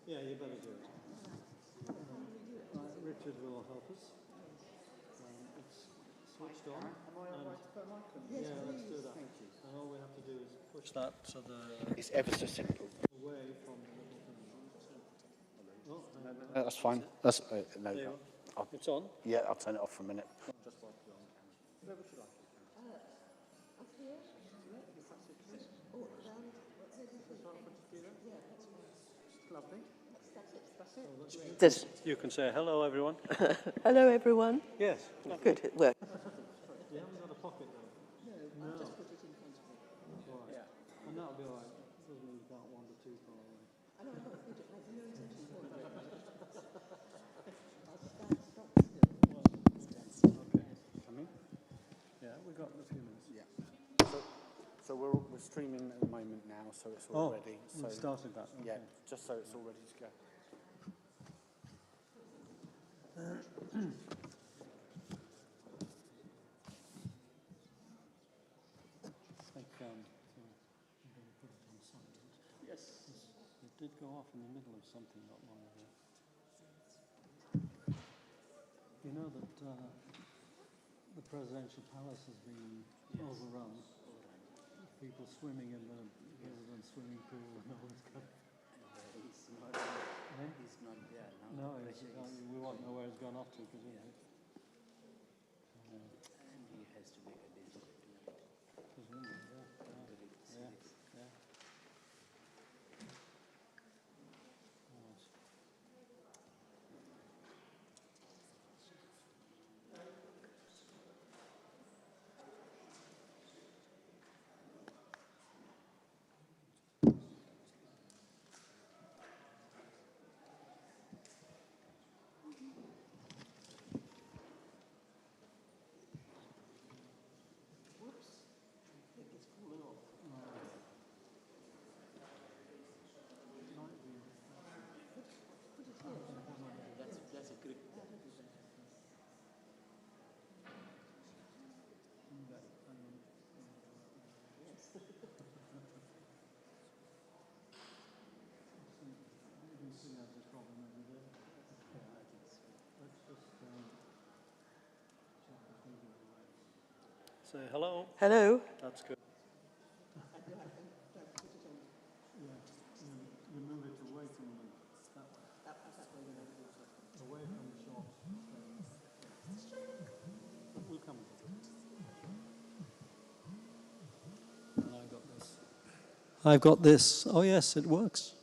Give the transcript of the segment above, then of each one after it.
Yeah, you better do it. Richard will help us. It's switched on. Am I all right to put a mic on? Yes, yeah, let's do that. Thank you. And all we have to do is push that to the It's ever so simple. away from the little thing. Oh, That's fine. That's no. there you are. It's on. Yeah, I'll turn it off for a minute. Just while you're on camera. Where would you like it? Up here? Oh, around? Yeah, that's fine. Lovely. That's it. This. You can say hello, everyone. Hello, everyone. Yes. Good, it worked. You haven't got a pocket though. No, I'll just put it in front of me. Right. Yeah. And that'll be all right. Doesn't mean you can't wander too far away. I don't know, I have no intention of doing that. I'll stand still. Okay. Come in. Yeah, we've got a few minutes. Yeah. So we're streaming at the moment now, so it's all ready. So we've started that. Okay. yeah, just so it's all ready to go. Yes. It did go off in the middle of something not long ago. You know that the presidential palace has been overrun. People swimming in the swimming pool and all this kind of. He's not there now. No, we won't know where it's gone off to, presumably. And he has to make a decision tonight. Presumably, Very yeah. serious. Yeah. That's a grip. Say hello. Hello. That's good. You move it away from the away from the shop. We'll come. And I got this. I've got this. Oh yes, it works.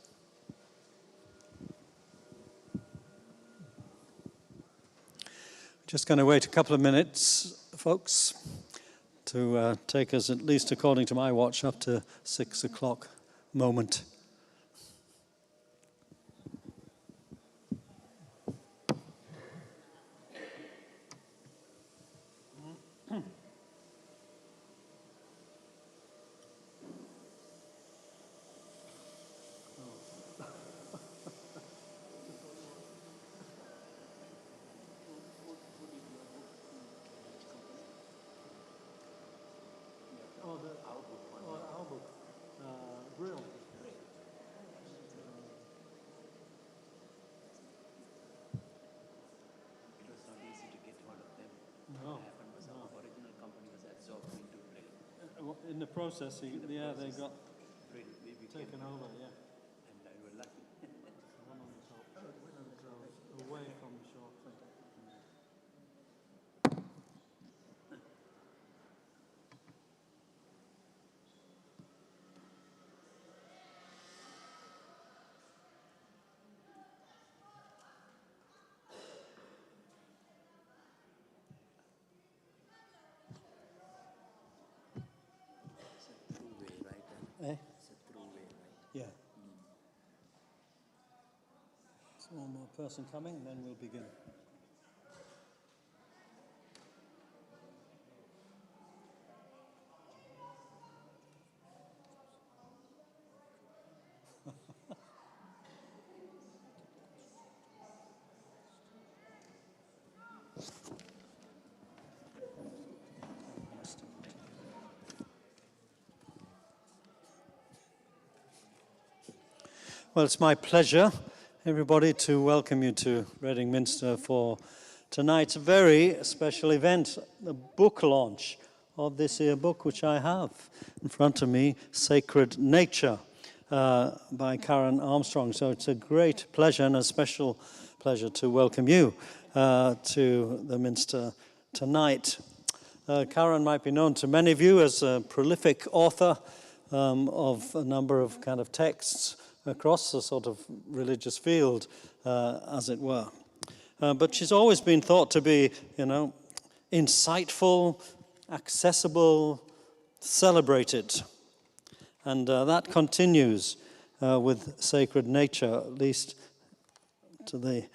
Just going to wait a couple of minutes, folks, to take us, at least according to my watch, up to 6 o'clock moment. Grill. It was not easy to get hold of them. No. What happened was our original company was absorbed into Brill. In the process, they got Brill, we became taken over, yeah. and we were lucky. One on the top, away from the shop. It's a throughway, right? Eh? It's a throughway, right? Yeah. So one more person coming, and then we'll begin. Well, it's my pleasure everybody, to welcome you to Reading Minster for tonight's very special event, the book launch of this here book, which I have in front of me, Sacred Nature, by Karen Armstrong. So it's a great pleasure and a special pleasure to welcome you to the Minster tonight. Karen might be known to many of you as a prolific author of a number of kind of texts across the sort of religious field, as it were. But she's always been thought to be, insightful, accessible, celebrated. And that continues with Sacred Nature, at least to the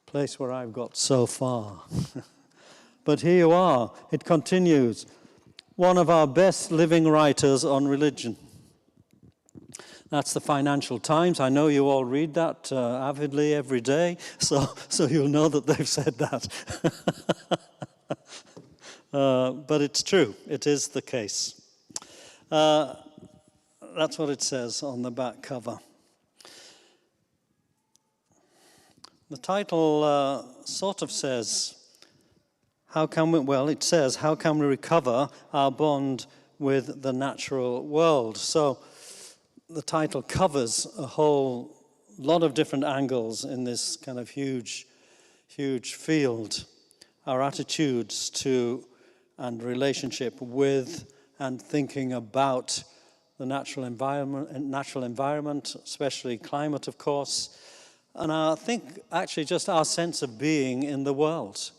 place where I've got so far. But here you are. It continues. One of our best living writers on religion. That's the Financial Times. I know you all read that avidly every day, so you'll know that they've said that. But it's true. It is the case. That's what it says on the back cover. The title sort of says, it says, how can we recover our bond with the natural world? So the title covers a whole lot of different angles in this kind of huge field. Our attitudes to and relationship with and thinking about the natural environment, especially climate, of course, and I think actually just our sense of being in the world,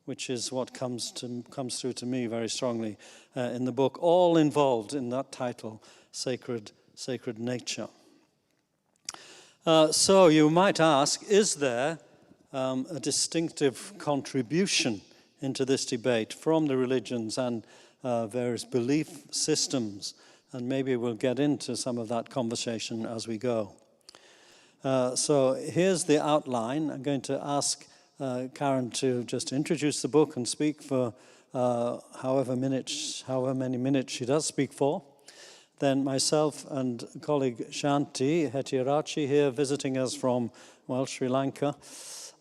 which is what comes through to me very strongly in the book, all involved in that title, Sacred Nature. So you might ask, is there a distinctive contribution into this debate from the religions and various belief systems? And maybe we'll get into some of that conversation as we go. So here's the outline. I'm going to ask Karen to just introduce the book and speak for however many minutes she does speak for. Then myself and colleague Shanti Hetirachi here visiting us from, Sri Lanka,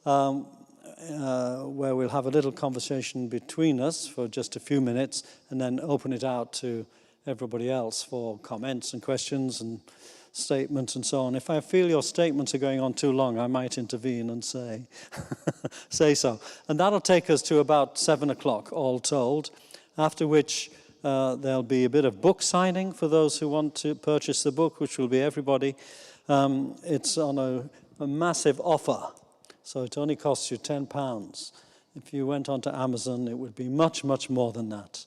where we'll have a little conversation between us for just a few minutes and then open it out to everybody else for comments and questions and statements and so on. If I feel your statements are going on too long, I might intervene and say so. And that'll take us to about 7 o'clock, all told, after which there'll be a bit of book signing for those who want to purchase the book, which will be everybody. It's on a massive offer, so it only costs you £10. If you went onto Amazon, it would be much, much more than that.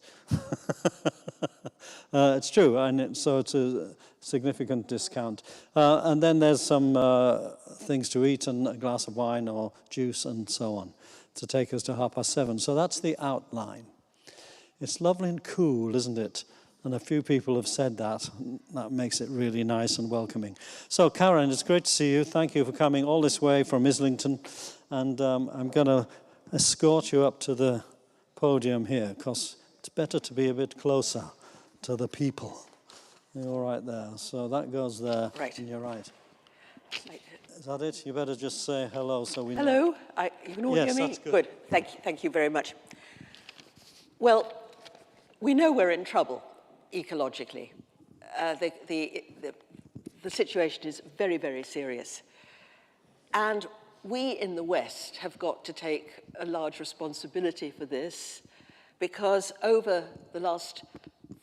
It's true, and so it's a significant discount. And then there's some things to eat and a glass of wine or juice and so on to take us to 7:30. So that's the outline. It's lovely and cool, isn't it? And a few people have said that. That makes it really nice and welcoming. So, Karen, it's great to see you. Thank you for coming all this way from Islington. And I'm going to escort you up to the podium here, because it's better to be a bit closer to the people. You're right there. So that goes there. Right. And you're right. Is that it? You better just say hello so we know. Hello, you can all hear me? That's good. Thank you very much. Well, we know we're in trouble ecologically. The situation is very, very serious. And we in the West have got to take a large responsibility for this, because over the last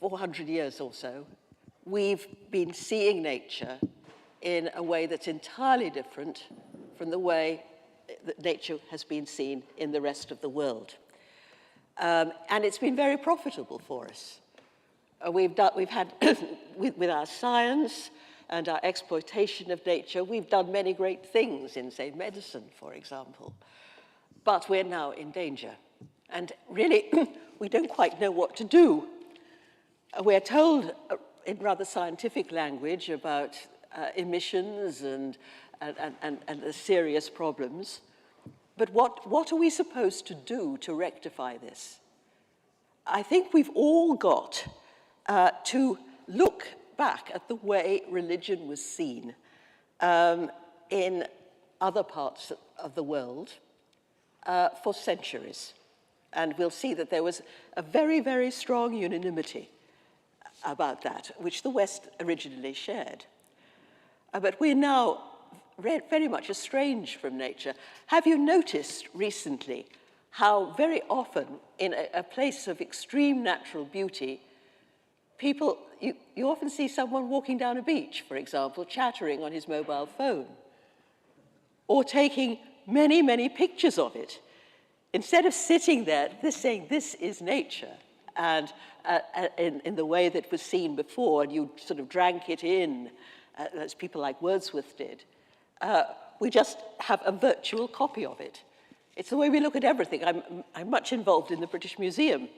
400 years or so, we've been seeing nature in a way that's entirely different from the way that nature has been seen in the rest of the world. And it's been very profitable for us. We've had, with our science and our exploitation of nature, we've done many great things in, say, medicine, for example. But we're now in danger. And really, we don't quite know what to do. We're told in rather scientific language about emissions and the serious problems. But what are we supposed to do to rectify this? I think we've all got to look back at the way religion was seen in other parts of the world for centuries. And we'll see that there was a very, very strong unanimity about that, which the West originally shared. But we're now very much estranged from nature. Have you noticed recently how very often in a place of extreme natural beauty, people, you often see someone walking down a beach, for example, chattering on his mobile phone, or taking many, many pictures of it. Instead of sitting there, they're saying, this is nature, and in the way that was seen before, and you sort of drank it in, as people like Wordsworth did. We just have a virtual copy of it. It's the way we look at everything. I'm much involved in the British Museum,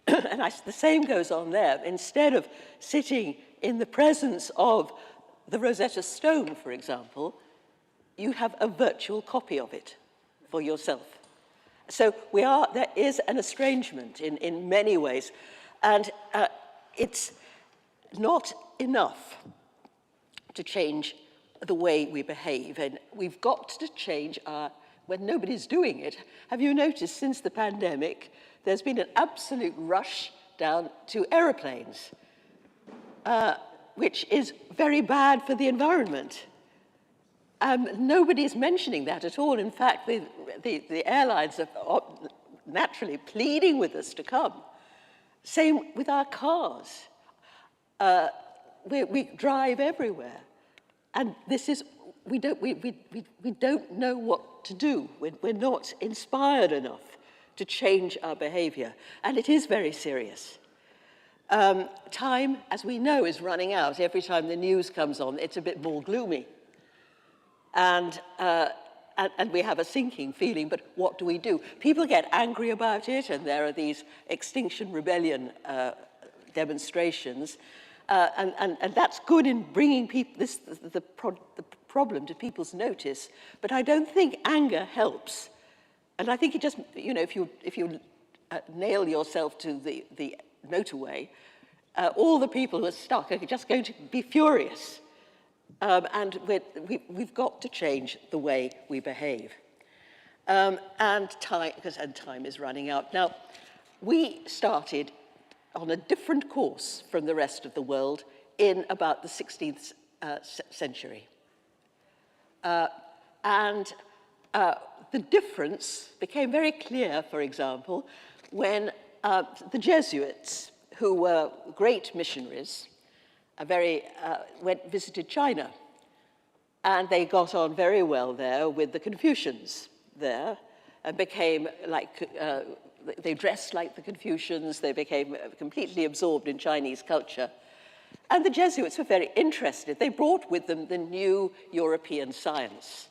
and the same goes on there. Instead of sitting in the presence of the Rosetta Stone, for example, you have a virtual copy of it for yourself. So there is an estrangement in many ways, and it's not enough to change the way we behave, and we've got to change when nobody's doing it. Have you noticed since the pandemic, there's been an absolute rush down to aeroplanes, which is very bad for the environment. Nobody's mentioning that at all. In fact, the airlines are naturally pleading with us to come. Same with our cars. We drive everywhere. And this is, we don't know what to do. We're not inspired enough to change our behavior. And it is very serious. Time, as we know, is running out. Every time the news comes on, it's a bit more gloomy. And we have a sinking feeling, but what do we do? People get angry about it, and there are these Extinction Rebellion demonstrations, and that's good in bringing the problem to people's notice, but I don't think anger helps. And I think it just, if you nail yourself to the motorway, all the people who are stuck are just going to be furious. And we've got to change the way we behave. And time is running out. Now, we started on a different course from the rest of the world in about the 16th century. And the difference became very clear, for example, when the Jesuits, who were great missionaries, visited China, and they got on very well there with the Confucians there, and became like, they dressed like the Confucians, they became completely absorbed in Chinese culture. And the Jesuits were very interested. They brought with them the new European science.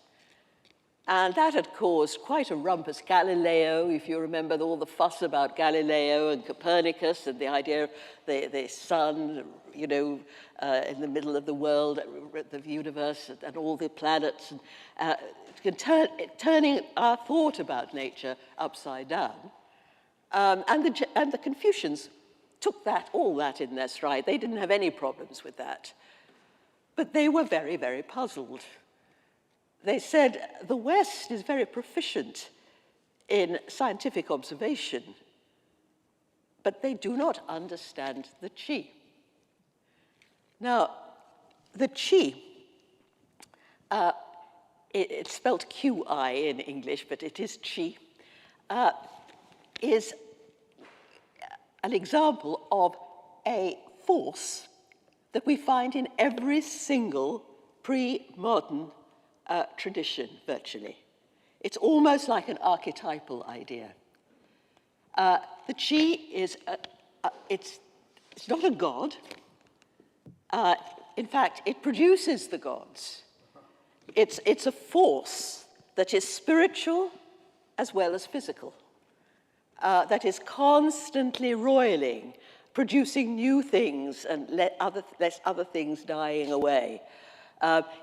And that had caused quite a rumpus. Galileo, if you remember all the fuss about Galileo and Copernicus and the idea of the sun, in the middle of the world, the universe, and all the planets, and turning our thought about nature upside down. And the Confucians took all that in their stride. They didn't have any problems with that. But they were very, very puzzled. They said, the West is very proficient in scientific observation, but they do not understand the qi. Now, the qi, it's spelled Q-I in English, but it is qi, is an example of a force that we find in every single pre-modern tradition, virtually. It's almost like an archetypal idea. The qi is, it's not a god. In fact, it produces the gods. It's a force that is spiritual as well as physical, that is constantly roiling, producing new things and less other things dying away.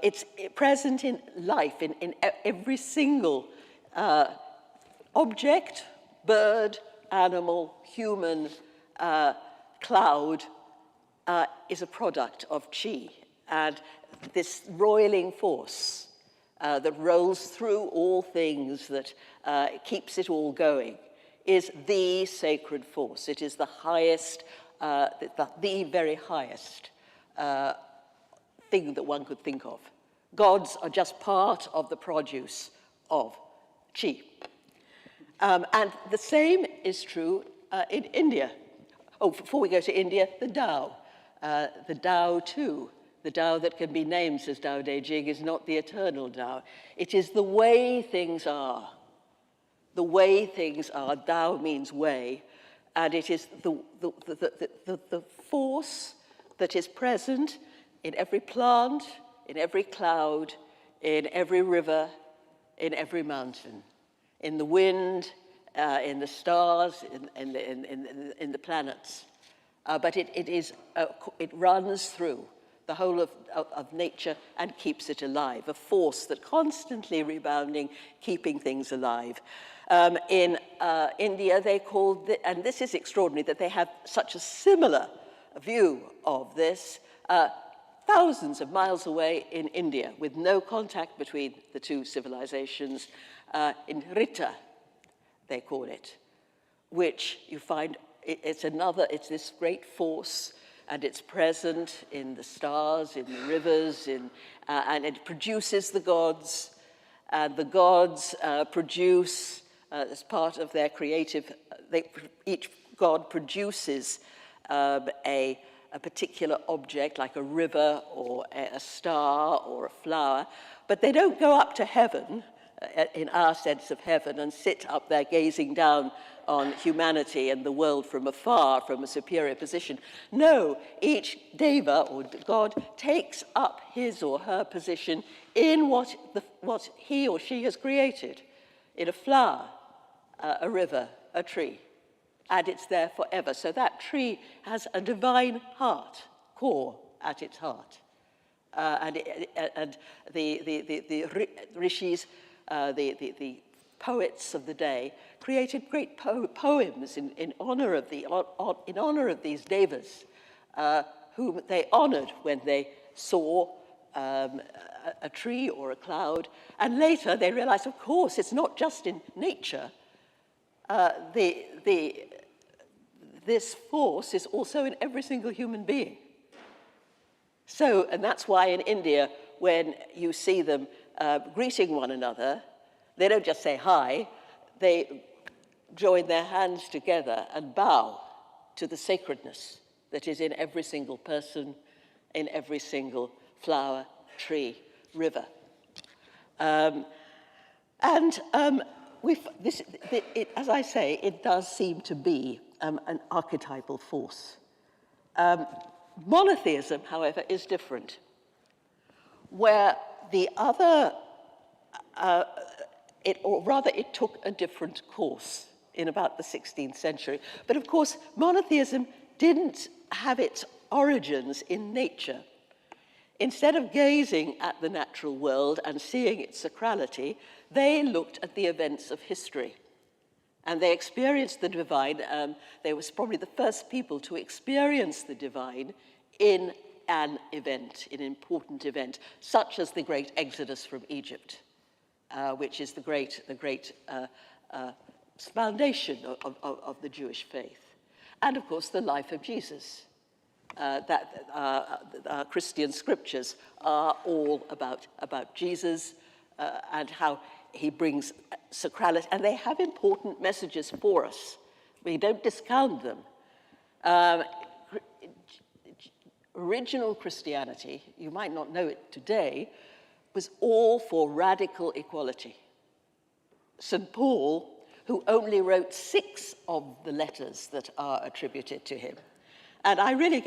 It's present in life, in every single object, bird, animal, human, cloud, is a product of qi. And this roiling force that rolls through all things, that keeps it all going, is the sacred force. It is the highest, the very highest thing that one could think of. Gods are just part of the produce of chi. And the same is true in India. Oh, before we go to India, the Tao. The Tao too. The Tao that can be named, says Tao Te Ching, is not the eternal Tao. It is the way things are. The way things are. Tao means way. And it is the force that is present in every plant, in every cloud, in every river, in every mountain, in the wind, in the stars, in the planets. But it runs through the whole of nature and keeps it alive, a force that constantly rebounding, keeping things alive. In India, they called, and this is extraordinary, that they have such a similar view of this, thousands of miles away in India, with no contact between the two civilizations, in Rita, they call it, which you find, it's this great force, and it's present in the stars, in the rivers, and it produces the gods, and the gods produce, as part of their creative, each god produces a particular object, like a river or a star or a flower, but they don't go up to heaven, in our sense of heaven, and sit up there gazing down on humanity and the world from afar, from a superior position. No, each deva, or god, takes up his or her position in what he or she has created, in a flower, a river, a tree, and it's there forever. So that tree has a divine heart, core at its heart. And the rishis, the poets of the day, created great poems in honor of these devas, whom they honored when they saw a tree or a cloud. And later they realized, of course, it's not just in nature. This force is also in every single human being. So, and that's why in India, when you see them greeting one another, they don't just say hi, they join their hands together and bow to the sacredness that is in every single person, in every single flower, tree, river. As I say, it does seem to be an archetypal force. Monotheism, however, is different, where the other, it took a different course in about the 16th century. But of course, monotheism didn't have its origins in nature. Instead of gazing at the natural world and seeing its sacrality, they looked at the events of history. And they experienced the divine. They were probably the first people to experience the divine in an event, an important event, such as the great Exodus from Egypt, which is the great foundation of the Jewish faith. And of course, the life of Jesus. Christian scriptures are all about Jesus and how he brings sacrality, and they have important messages for us. We don't discount them. Original Christianity, you might not know it today, was all for radical equality. St. Paul, who only wrote 6 of the letters that are attributed to him, and I really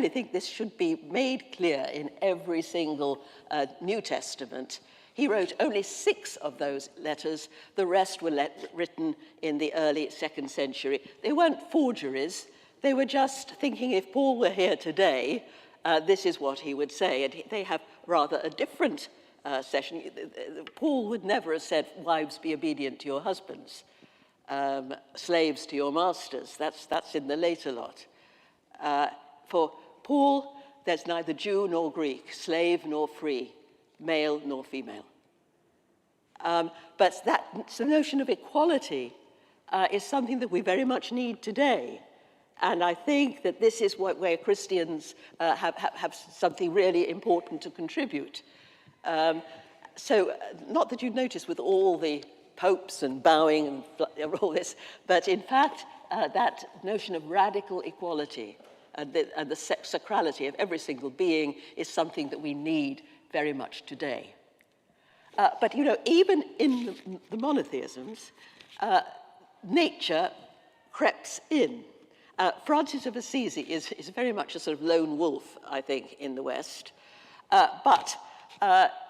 think this should be made clear in every single New Testament. He wrote only 6 of those letters. The rest were written in the early 2nd century. They weren't forgeries. They were just thinking, if Paul were here today, this is what he would say. And they have rather a different session. Paul would never have said, wives, be obedient to your husbands. Slaves to your masters. That's in the later lot. For Paul, there's neither Jew nor Greek, slave nor free, male nor female. But the notion of equality is something that we very much need today. And I think that this is where Christians have something really important to contribute. Not that you'd notice with all the popes and bowing and all this, but in fact, that notion of radical equality and the sacrality of every single being is something that we need very much today. But, you know, even in the monotheisms, nature creeps in. Francis of Assisi is very much a sort of lone wolf, I think, in the West. But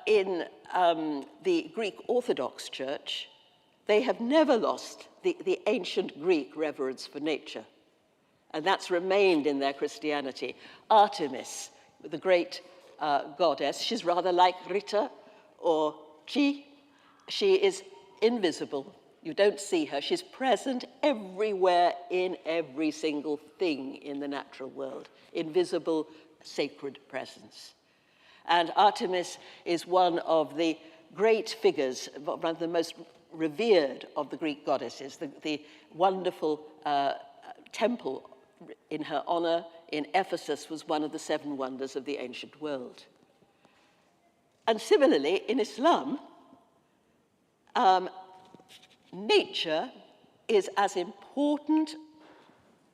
in the Greek Orthodox Church, they have never lost the ancient Greek reverence for nature. And that's remained in their Christianity. Artemis, the great goddess, she's rather like Rita or Chi. She is invisible. You don't see her. She's present everywhere in every single thing in the natural world. Invisible, sacred presence. And Artemis is one of the great figures, one of the most revered of the Greek goddesses. The wonderful temple in her honor in Ephesus was one of the 7 wonders of the ancient world. And similarly, in Islam, nature is as important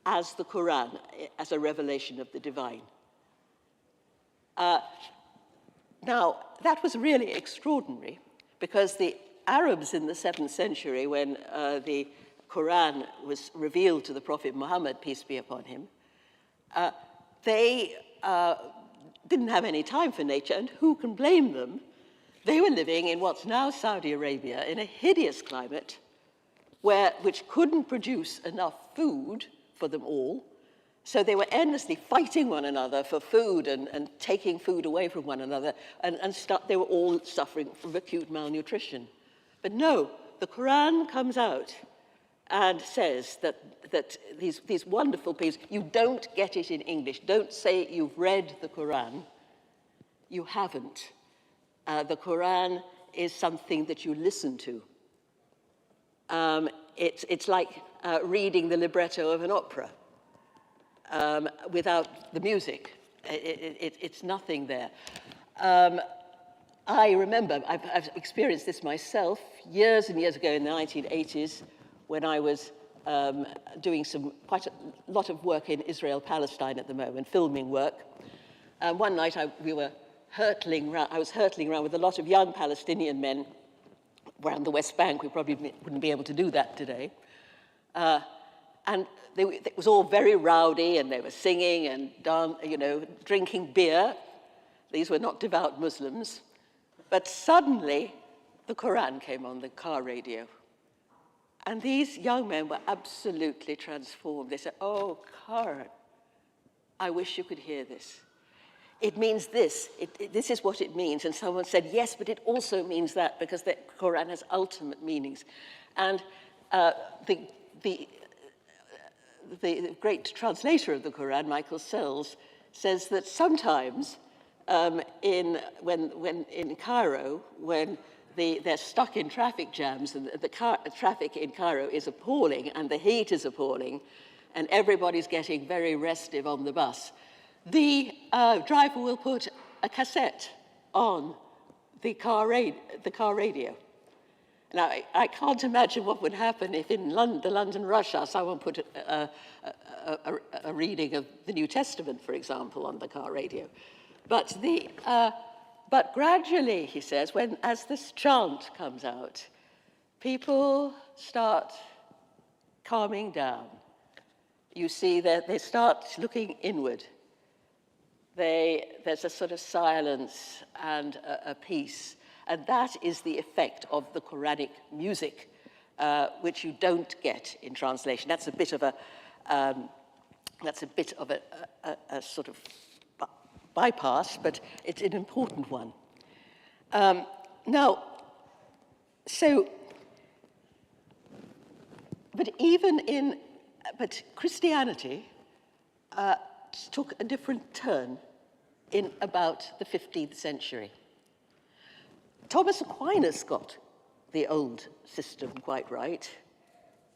as the Quran, as a revelation of the divine. Now, that was really extraordinary, because the Arabs in the 7th century, when the Quran was revealed to the Prophet Muhammad, peace be upon him, they didn't have any time for nature, and who can blame them? They were living in what's now Saudi Arabia in a hideous climate which couldn't produce enough food for them all, so they were endlessly fighting one another for food and taking food away from one another, and they were all suffering from acute malnutrition. But no, the Quran comes out and says that these wonderful people, you don't get it in English. Don't say you've read the Quran. You haven't. The Quran is something that you listen to. It's like reading the libretto of an opera without the music. It's nothing there. I remember, I've experienced this myself years and years ago in the 1980s when I was doing quite a lot of work in Israel-Palestine at the moment, filming work. One night I was hurtling around with a lot of young Palestinian men around the West Bank. We probably wouldn't be able to do that today. And it was all very rowdy, and they were singing and drinking beer. These were not devout Muslims. But suddenly, the Quran came on the car radio. And these young men were absolutely transformed. They said, "Oh, Karen, I wish you could hear this. It means this. This is what it means." And someone said, "Yes, but it also means that," because the Quran has ultimate meanings. And the great translator of the Quran, Michael Sells, says that sometimes in Cairo, when they're stuck in traffic jams, and the traffic in Cairo is appalling, and the heat is appalling, and everybody's getting very restive on the bus, the driver will put a cassette on the car radio. Now, I can't imagine what would happen if in the London rush hour someone put a reading of the New Testament, for example, on the car radio. But gradually, he says, as this chant comes out, people start calming down. You see that they start looking inward. There's a sort of silence and a peace. And that is the effect of the Quranic music, which you don't get in translation. That's a bit of a sort of bypass, but it's an important one. But Christianity took a different turn in about the 15th century. Thomas Aquinas got the old system quite right.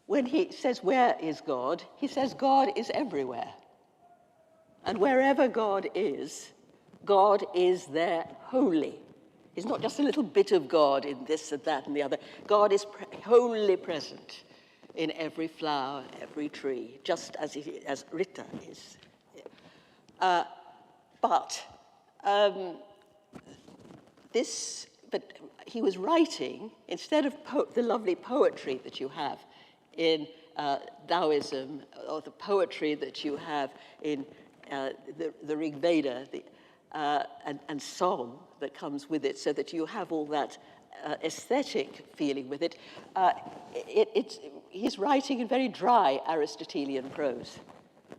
When he says, where is God? He says God is everywhere. And wherever God is there wholly. He's not just a little bit of God in this and that and the other. God is wholly present in every flower, every tree, just as Rita is. But he was writing, instead of the lovely poetry that you have in Taoism, or the poetry that you have in the Rig Veda, and song that comes with it, so that you have all that aesthetic feeling with it. He's writing in very dry Aristotelian prose.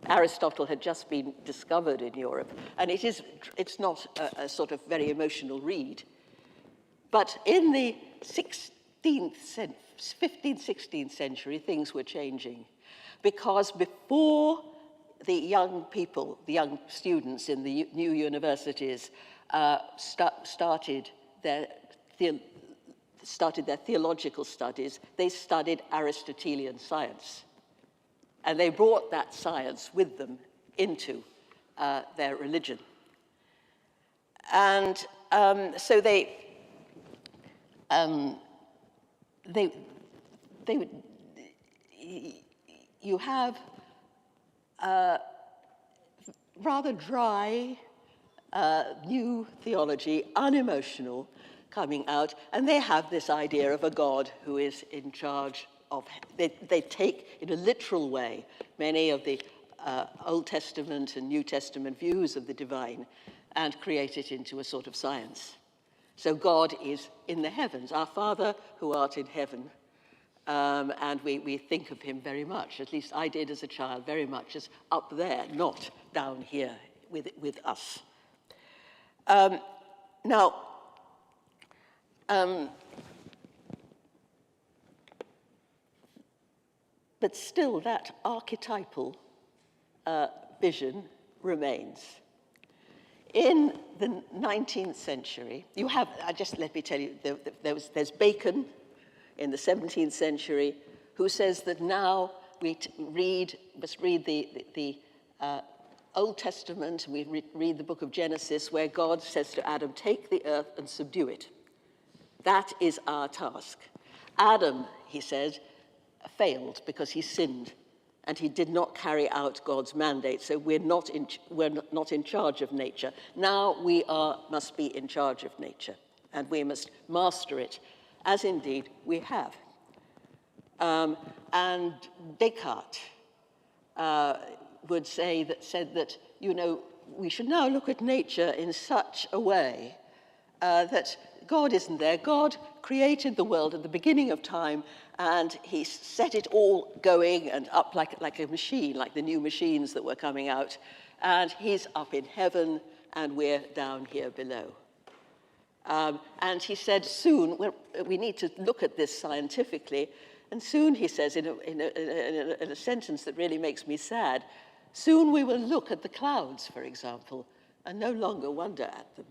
Aristotle had just been discovered in Europe, and it's not a sort of very emotional read. But in the 15th, 16th century, things were changing, because before the young people, the young students in the new universities started their theological studies, they studied Aristotelian science. And they brought that science with them into their religion. And so you have rather dry new theology, unemotional, coming out, and they have this idea of a God who is in charge of, they take in a literal way many of the Old Testament and New Testament views of the divine and create it into a sort of science. So God is in the heavens, our Father who art in heaven. And we think of him very much, at least I did as a child, very much as up there, not down here with us. But still that archetypal vision remains. In the 19th century, you have, let me tell you, there's Bacon in the 17th century who says that now we must read the Old Testament, and we read the book of Genesis, where God says to Adam, take the earth and subdue it. That is our task. Adam, he said, failed because he sinned, and he did not carry out God's mandate, so we're not in charge of nature. Now we must be in charge of nature, and we must master it, as indeed we have. And Descartes said that, we should now look at nature in such a way that God isn't there. God created the world at the beginning of time, and he set it all going and up like a machine, like the new machines that were coming out. And he's up in heaven, and we're down here below. And he said, soon, we need to look at this scientifically. And soon, he says, in a sentence that really makes me sad, soon we will look at the clouds, for example, and no longer wonder at them.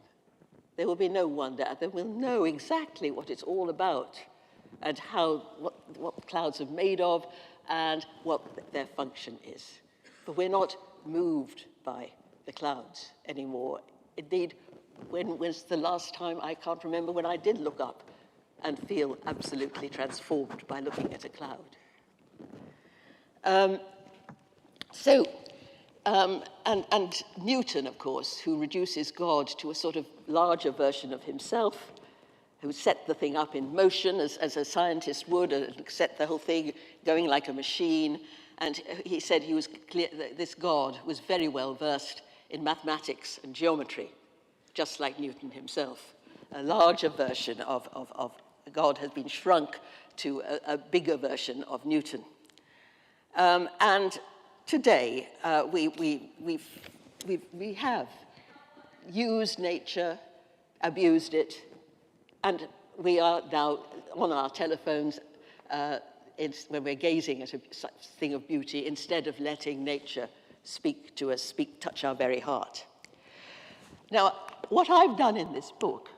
There will be no wonder at them. We'll know exactly what it's all about and what the clouds are made of and what their function is. But we're not moved by the clouds anymore. Indeed, when was the last time, I can't remember, when I did look up and feel absolutely transformed by looking at a cloud. And Newton, of course, who reduces God to a sort of larger version of himself, who set the thing up in motion as a scientist would, and set the whole thing going like a machine. And he said he was clear that this God was very well versed in mathematics and geometry, just like Newton himself. A larger version of God has been shrunk to a bigger version of Newton. And today, we have used nature, abused it, and we are now on our telephones when we're gazing at a thing of beauty, instead of letting nature speak to us, touch our very heart. Now, what I've done in this book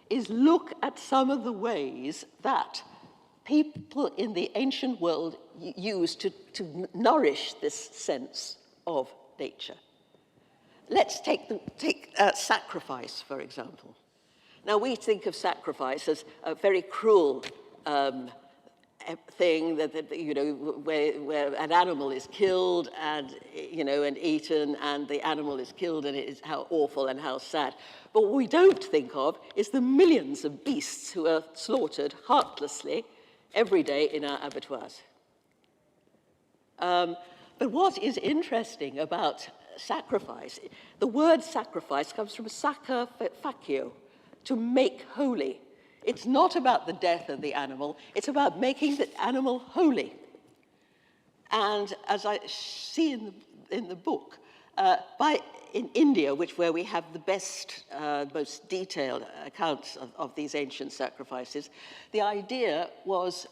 is look at some of the ways that people in the ancient world used to nourish this sense of nature. Let's take sacrifice, for example. Now, we think of sacrifice as a very cruel thing that you know, where an animal is killed and, you know, and eaten, and the animal is killed, and it is how awful and how sad. But what we don't think of is the millions of beasts who are slaughtered heartlessly every day in our abattoirs. But what is interesting about sacrifice, the word sacrifice comes from sacra facio, to make holy. It's not about the death of the animal, it's about making the animal holy. And as I see in the book, in India, where we have the best, most detailed accounts of these ancient sacrifices, the idea was,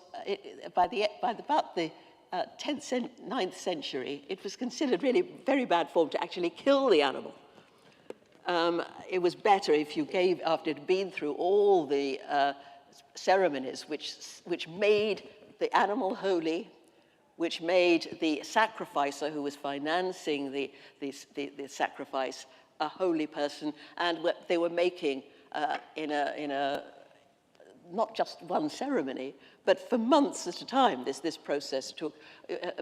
by about the 9th century, it was considered really very bad form to actually kill the animal. It was better if you gave, after it had been through all the ceremonies which made the animal holy, which made the sacrificer who was financing the sacrifice a holy person, and what they were making in a not just one ceremony, but for months at a time, this process took,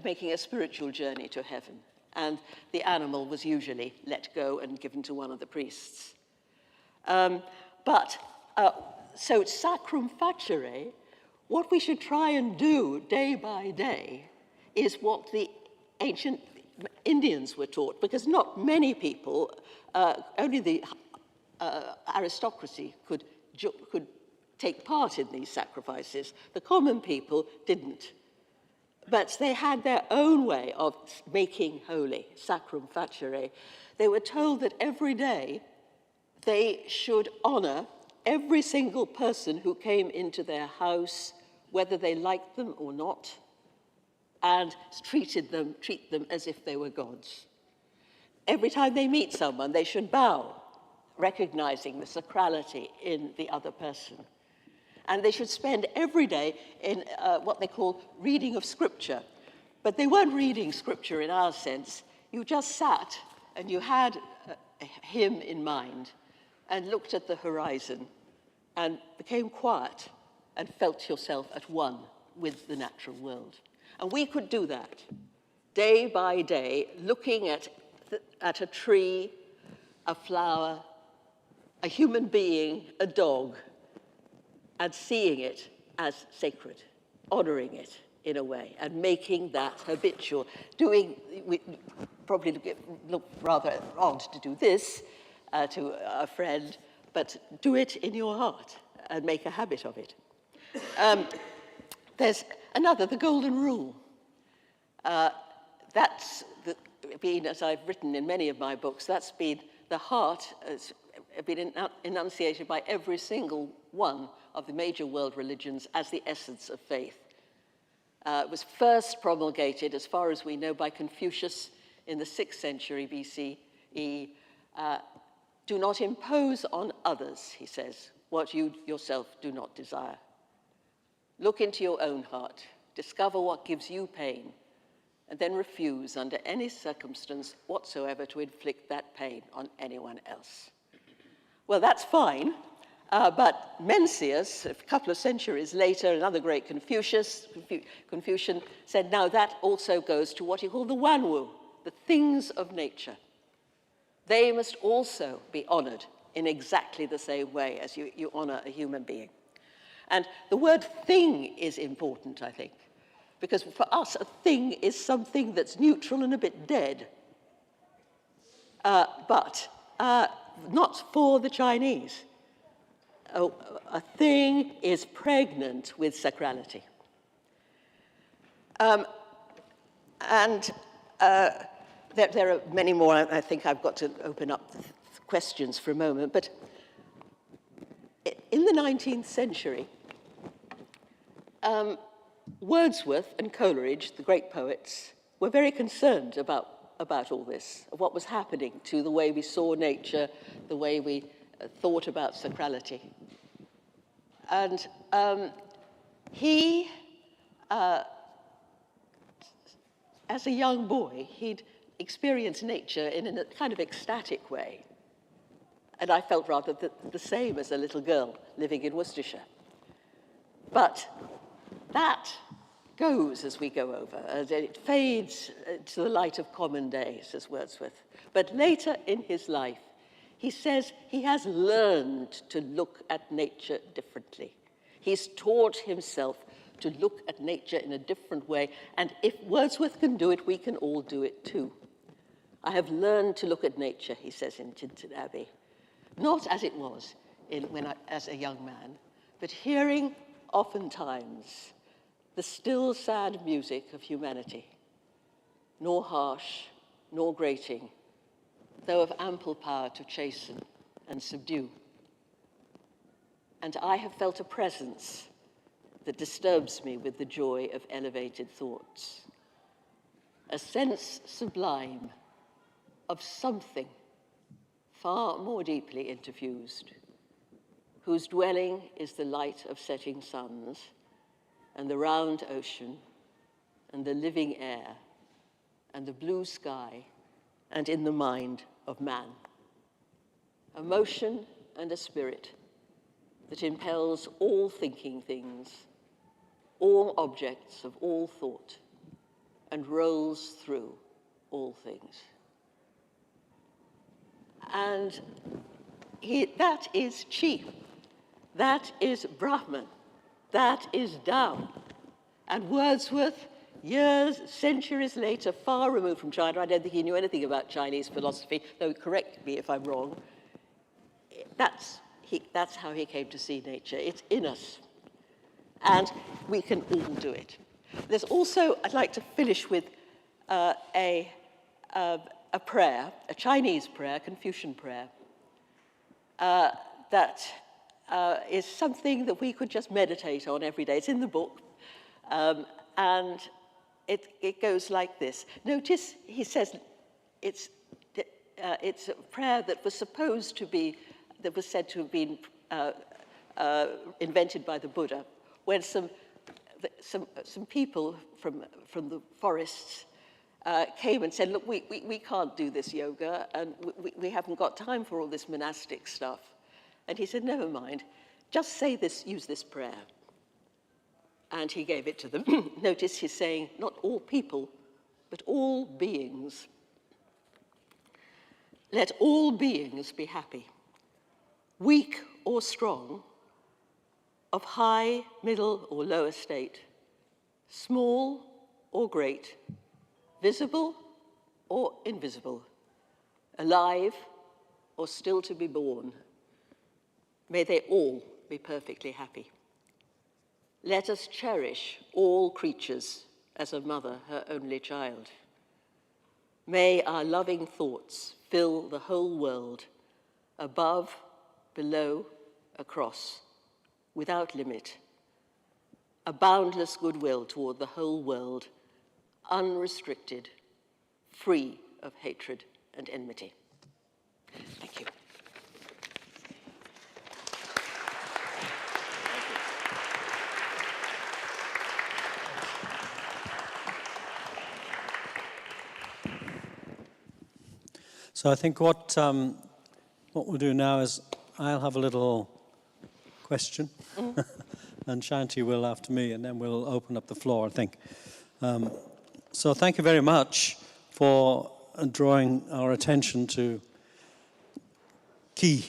making a spiritual journey to heaven. And the animal was usually let go and given to one of the priests. So sacrum facere, what we should try and do day by day is what the ancient Indians were taught, because not many people, only the aristocracy could take part in these sacrifices. The common people didn't. But they had their own way of making holy, sacrum facere. They were told that every day they should honor every single person who came into their house, whether they liked them or not, and treat them as if they were gods. Every time they meet someone, they should bow, recognizing the sacrality in the other person. And they should spend every day in what they call reading of scripture. But they weren't reading scripture in our sense. You just sat and you had a hymn in mind and looked at the horizon and became quiet and felt yourself at one with the natural world. And we could do that day by day, looking at a tree, a flower, a human being, a dog, and seeing it as sacred, honoring it in a way, and making that habitual. We probably look rather odd to do this to a friend, but do it in your heart and make a habit of it. There's another, the golden rule. That's been, as I've written in many of my books, that's been the heart, has been enunciated by every single one of the major world religions as the essence of faith. It was first promulgated, as far as we know, by Confucius in the 6th century BCE. Do not impose on others, he says, what you yourself do not desire. Look into your own heart, discover what gives you pain, and then refuse under any circumstance whatsoever to inflict that pain on anyone else. Well, that's fine, but Mencius, a couple of centuries later, another great Confucian, said, now that also goes to what he called the wanwu, the things of nature. They must also be honored in exactly the same way as you honor a human being. And the word thing is important, I think, because for us, a thing is something that's neutral and a bit dead. But not for the Chinese. A thing is pregnant with sacrality. There are many more. I think I've got to open up the questions for a moment. But in the 19th century, Wordsworth and Coleridge, the great poets, were very concerned about all this, of what was happening to the way we saw nature, the way we thought about sacrality. And He, as a young boy, he'd experienced nature in a kind of ecstatic way. And I felt rather the same as a little girl living in Worcestershire. But that goes as we go over, and it fades to the light of common day, says Wordsworth. But later in his life, he says he has learned to look at nature differently. He's taught himself to look at nature in a different way, and if Wordsworth can do it, we can all do it too. I have learned to look at nature, he says in Tintern Abbey, not as it was as a young man, but hearing oftentimes the still sad music of humanity, nor harsh, nor grating, though of ample power to chasten and subdue. And I have felt a presence that disturbs me with the joy of elevated thoughts, a sense sublime of something far more deeply interfused, whose dwelling is the light of setting suns, and the round ocean, and the living air, and the blue sky, and in the mind of man. A motion and a spirit that impels all thinking things, all objects of all thought, and rolls through all things. And that is Chi, that is Brahman, that is Tao. And Wordsworth, years, centuries later, far removed from China, I don't think he knew anything about Chinese philosophy, though correct me if I'm wrong, that's how he came to see nature. It's in us. And we can all do it. There's also, I'd like to finish with a prayer, a Chinese prayer, Confucian prayer, that is something that we could just meditate on every day. It's in the book, and it goes like this. Notice he says it's a prayer that was said to have been invented by the Buddha, when some people from the forests came and said, look, we can't do this yoga, and we haven't got time for all this monastic stuff. And he said, never mind, just say this, use this prayer. And he gave it to them. Notice he's saying, not all people, but all beings. Let all beings be happy, weak or strong, of high, middle, or low estate, small or great, visible or invisible, alive or still to be born. May they all be perfectly happy. Let us cherish all creatures as a mother her only child. May our loving thoughts fill the whole world, above, below, across, without limit, a boundless goodwill toward the whole world, unrestricted, free of hatred and enmity. Thank you. So I think what we'll do now is I'll have a little question, and Shanti will after me, and then we'll open up the floor, I think. So thank you very much for drawing our attention to Chi,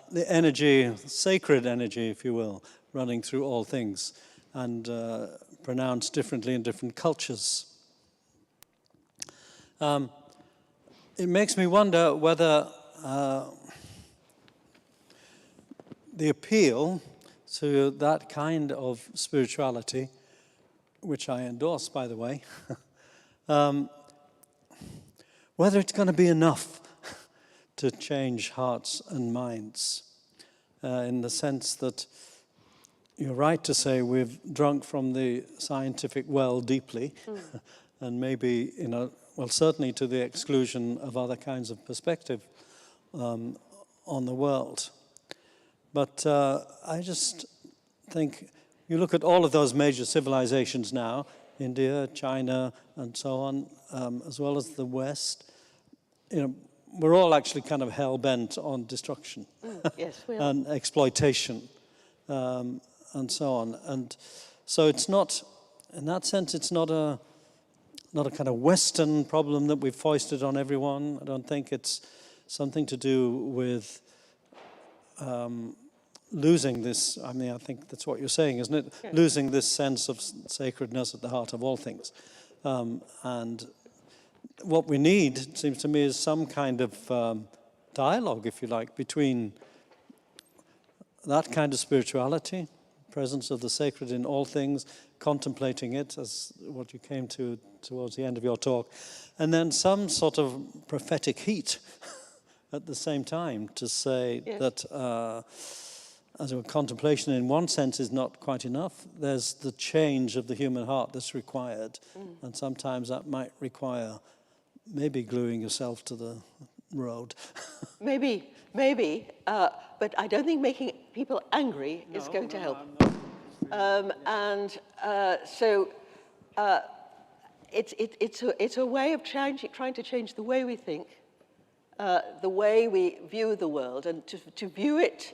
the energy, sacred energy, if you will, running through all things, and pronounced differently in different cultures. It makes me wonder whether the appeal to that kind of spirituality, which I endorse, by the way, whether it's going to be enough to change hearts and minds, in the sense that you're right to say we've drunk from the scientific well deeply, and maybe, well, certainly to the exclusion of other kinds of perspective on the world. But I just think you look at all of those major civilizations now, India, China, and so on, as well as the West, you know, we're all actually kind of hell-bent on destruction Yes, we are. and exploitation and so on. And so it's not, in that sense, it's not a kind of Western problem that we've foisted on everyone. I don't think it's something to do with losing this. I mean, I think that's what you're saying, isn't it? Yeah. Losing this sense of sacredness at the heart of all things. And what we need, it seems to me, is some kind of dialogue, if you like, between that kind of spirituality, presence of the sacred in all things, contemplating it as what you came to towards the end of your talk, and then some sort of prophetic heat at the same time to say that as a contemplation in one sense is not quite enough. There's the change of the human heart that's required, and sometimes that might require maybe gluing yourself to the road. Maybe, but I don't think making people angry is going to help. It's a way of trying to change the way we think, the way we view the world, and to view it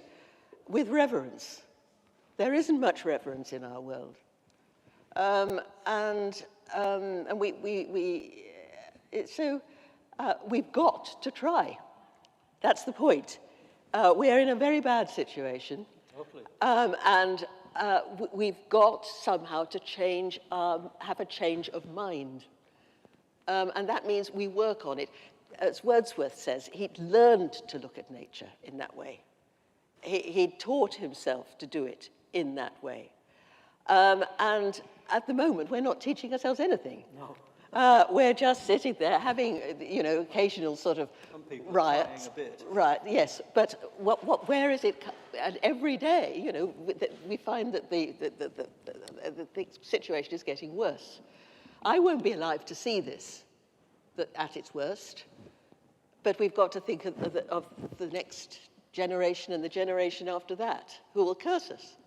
with reverence. There isn't much reverence in our world, we've got to try. That's the point. We are in a very bad situation, we've got somehow to change, have a change of mind, and that means we work on it. As Wordsworth says, he'd learned to look at nature in that way. He taught himself to do it in that way. And at the moment, we're not teaching ourselves anything. No. We're just sitting there having, occasional sort of riots. A bit. Right, yes. But where is it? And every day, we find that the situation is getting worse. I won't be alive to see this at its worst. But we've got to think of the next generation and the generation after that, who will curse us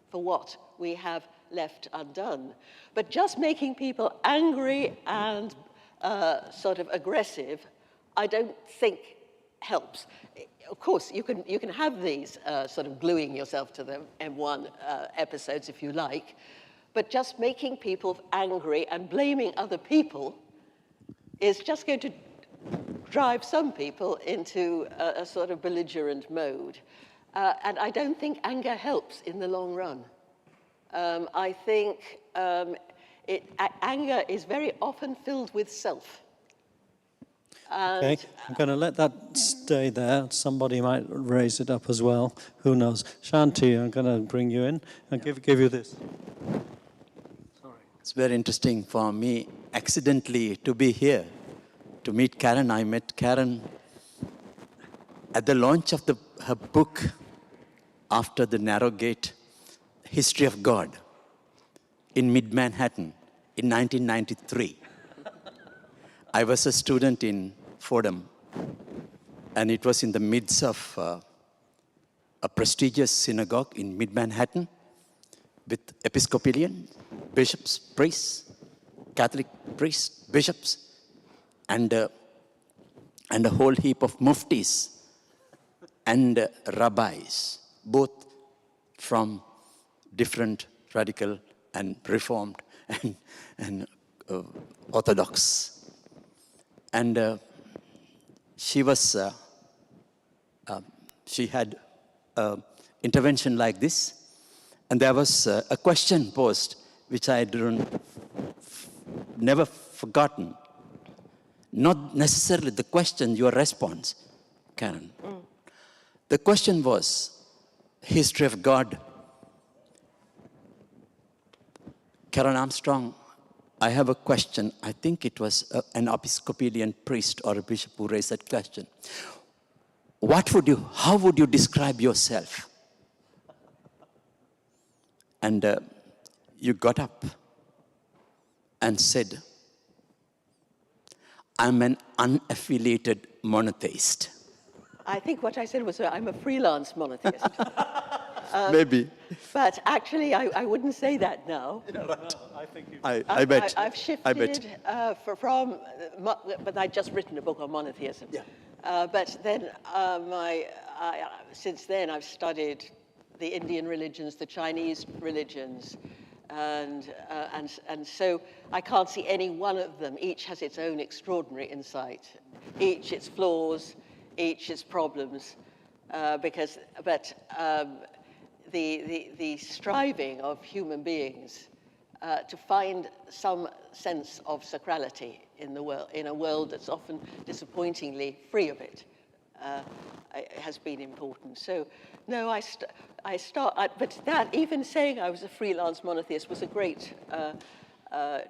for what we have left undone. But just making people angry and sort of aggressive, I don't think helps. Of course, you can have these sort of gluing yourself to the M1 episodes if you like, but just making people angry and blaming other people is just going to drive some people into a sort of belligerent mode. And I don't think anger helps in the long run. I think anger is very often filled with self. Okay, I'm going to let that stay there. Somebody might raise it up as well. Who knows? Shanti, I'm going to bring you in and give you this. Sorry. It's very interesting for me, accidentally, to be here, to meet Karen. I met Karen at the launch of her book, After the Narrow Gate, History of God, in mid-Manhattan in 1993. I was a student in Fordham, and it was in the midst of a prestigious synagogue in mid-Manhattan with Episcopalian bishops, priests, Catholic priests, bishops, and a whole heap of muftis and rabbis, both from different radical and reformed and orthodox. And she had an intervention like this, and there was a question posed which I never forgotten. Not necessarily the question, your response, Karen. The question was, history of God. Karen Armstrong, I have a question. I think it was an Episcopalian priest or a bishop who raised that question. How would you describe yourself? And you got up and said, I'm an unaffiliated monotheist. I think what I said was I'm a freelance monotheist. Maybe. But actually, I wouldn't say that now. I bet. I've shifted I bet. but I'd just written a book on monotheism. Yeah. But then, since then, I've studied the Indian religions, the Chinese religions, and so I can't see any one of them. Each has its own extraordinary insight, each its flaws, each its problems, the striving of human beings to find some sense of sacrality in the world, in a world that's often disappointingly free of it, has been important. So, no, but that, even saying I was a freelance monotheist was a great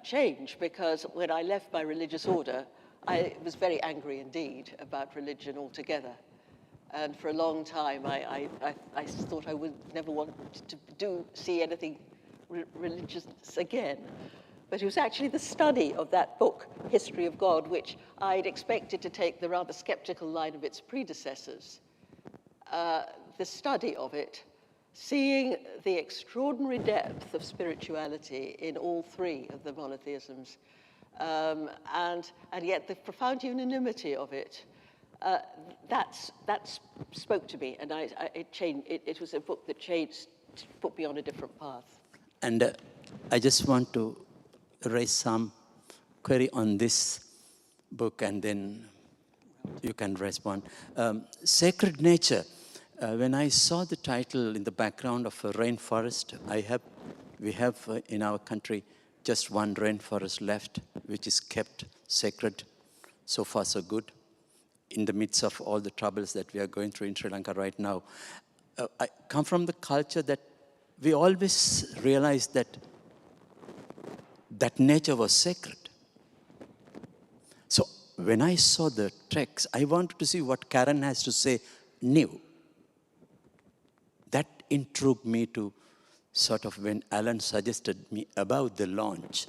change, because when I left my religious order, I was very angry indeed about religion altogether. And for a long time, I thought I would never want to see anything religious again. But it was actually the study of that book, History of God, which I'd expected to take the rather skeptical line of its predecessors. The study of it, seeing the extraordinary depth of spirituality in all three of the monotheisms, and yet the profound unanimity of it, that spoke to me, and it changed. It was a book that put me on a different path. And I just want to raise some query on this book, and then you can respond. Sacred Nature. When I saw the title in the background of a rainforest, we have in our country just one rainforest left, which is kept sacred. So far, so good. In the midst of all the troubles that we are going through in Sri Lanka right now, I come from the culture that we always realized that nature was sacred. So when I saw the text, I wanted to see what Karen has to say new. That intrigued me to sort of, when Alan suggested me about the launch,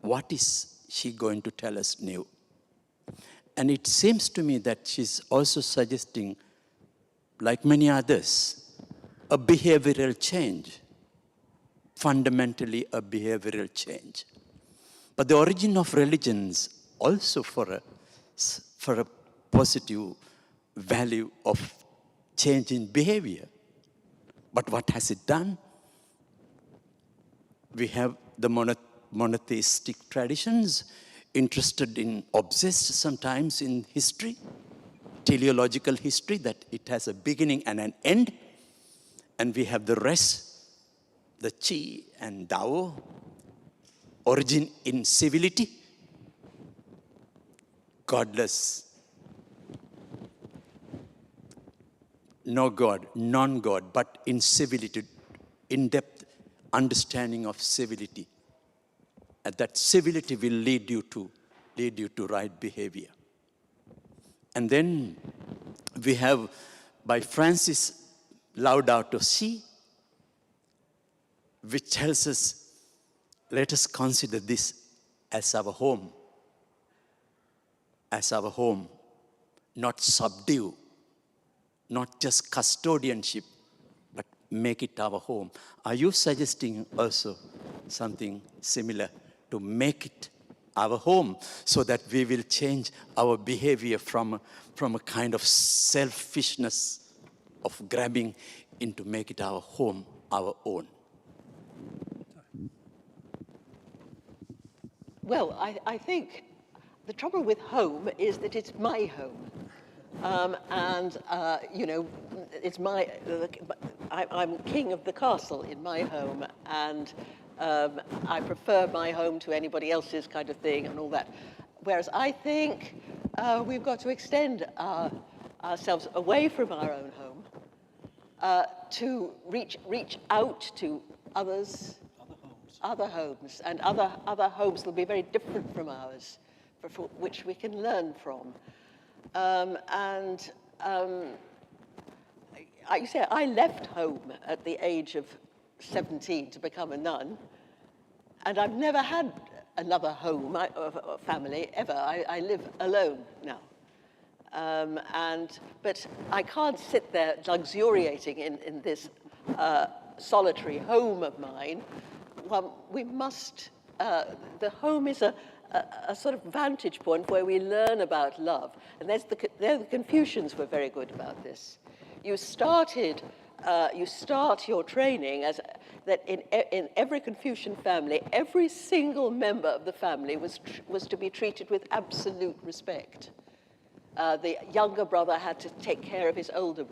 what is she going to tell us new? And it seems to me that she's also suggesting, like many others, a behavioral change, fundamentally a behavioral change. But the origin of religions also for a positive value of change in behavior. But what has it done? We have the monotheistic traditions, interested in, obsessed sometimes in history, teleological history, that it has a beginning and an end. And we have the rest, the Chi and Tao, origin in civility, godless, no God, non-God, but in civility, in-depth understanding of civility. And that civility will lead you to right behavior. And then we have, by Francis Laudato Si, which tells us, let us consider this as our home, not subdue, not just custodianship, but make it our home. Are you suggesting also something similar, to make it our home, so that we will change our behavior from a kind of selfishness of grabbing into make it our home, our own? Well, I think the trouble with home is that it's my home. It's I'm king of the castle in my home, and I prefer my home to anybody else's kind of thing and all that. Whereas I think we've got to extend ourselves away from our own home to reach out to others, other homes, and other homes that will be very different from ours, for which we can learn from. You say, I left home at the age of 17 to become a nun, and I've never had another home, family, ever. I live alone now. But I can't sit there luxuriating in this solitary home of mine. Well, we must, the home is a sort of vantage point where we learn about love. And the Confucians were very good about this. You start your training as that in every Confucian family, every single member of the family was to be treated with absolute respect. The younger brother had to take care of his older,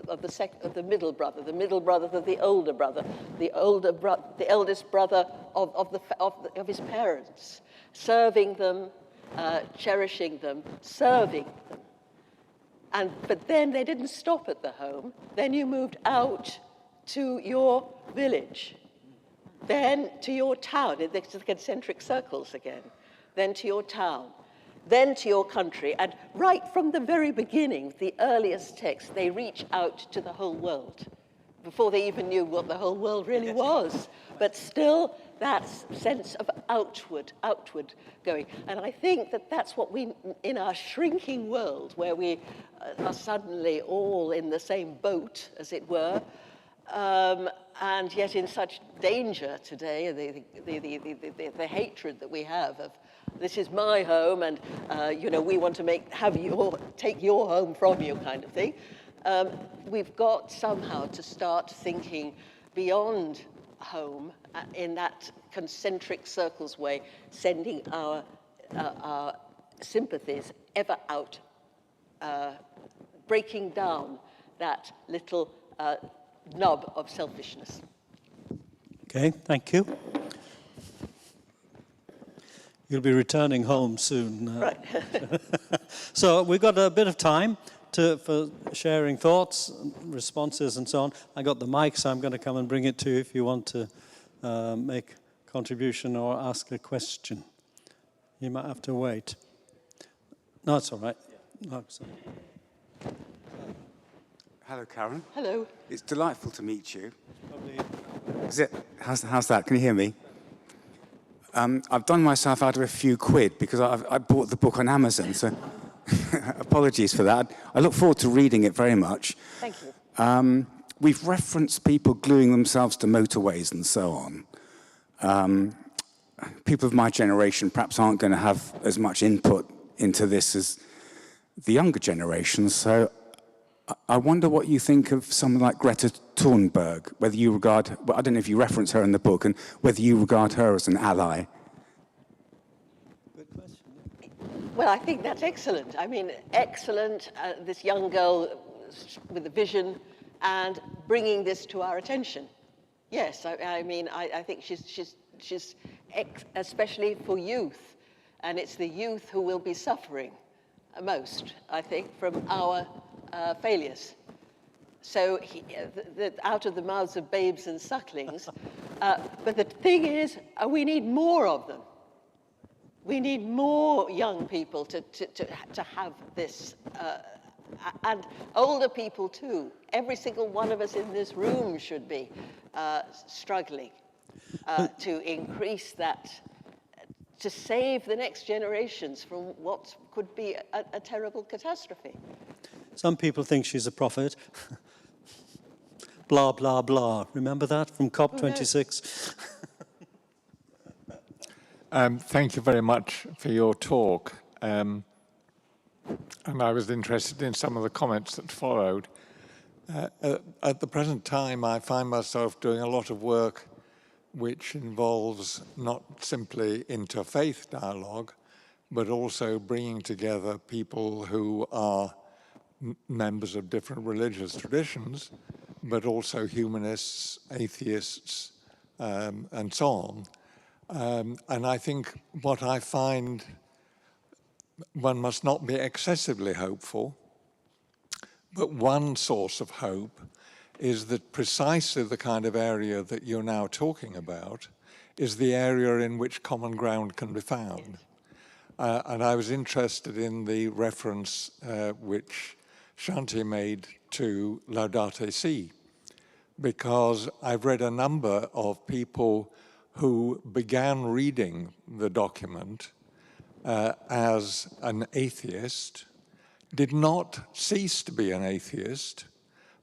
of the middle brother of the older brother, the eldest brother of his parents, serving them, cherishing them, serving them. But then they didn't stop at the home. Then you moved out to your village, then to your town, the concentric circles again, then to your town, then to your country. And right from the very beginning, the earliest texts, they reach out to the whole world before they even knew what the whole world really was. But still, that sense of outward going. And I think that that's what we, in our shrinking world, where we are suddenly all in the same boat, as it were, and yet in such danger today, the hatred that we have of, this is my home, and we want to take your home from you, kind of thing. We've got somehow to start thinking beyond home in that concentric circles way, sending our sympathies ever out, breaking down that little nub of selfishness. Okay, thank you. You'll be returning home soon. Right. So we've got a bit of time for sharing thoughts, responses, and so on. I got the mic, so I'm going to come and bring it to you if you want to make a contribution or ask a question. You might have to wait. No, it's all right. No, sorry. Hello, Karen. Hello. It's delightful to meet you. Is it? How's that? Can you hear me? I've done myself out of a few quid because I bought the book on Amazon, so apologies for that. I look forward to reading it very much. Thank you. We've referenced people gluing themselves to motorways and so on. People of my generation perhaps aren't going to have as much input into this as the younger generation, so I wonder what you think of someone like Greta Thunberg, whether you regard, well, I don't know if you reference her in the book, and whether you regard her as an ally. Good question. Well, I think that's excellent. I mean, excellent, this young girl with a vision and bringing this to our attention. Yes, I mean, I think she's especially for youth, and it's the youth who will be suffering most, I think, from our failures. So out of the mouths of babes and sucklings. But the thing is, we need more of them. We need more young people to have this, and older people too. Every single one of us in this room should be struggling to increase that, to save the next generations from what could be a terrible catastrophe. Some people think she's a prophet. Blah, blah, blah. Remember that from COP26? Thank you very much for your talk. And I was interested in some of the comments that followed. At the present time, I find myself doing a lot of work which involves not simply interfaith dialogue, but also bringing together people who are members of different religious traditions, but also humanists, atheists, and so on. And I think what I find, one must not be excessively hopeful, but one source of hope is that precisely the kind of area that you're now talking about is the area in which common ground can be found. And I was interested in the reference which Shanti made to Laudate Si, because I've read a number of people who began reading the document as an atheist, did not cease to be an atheist,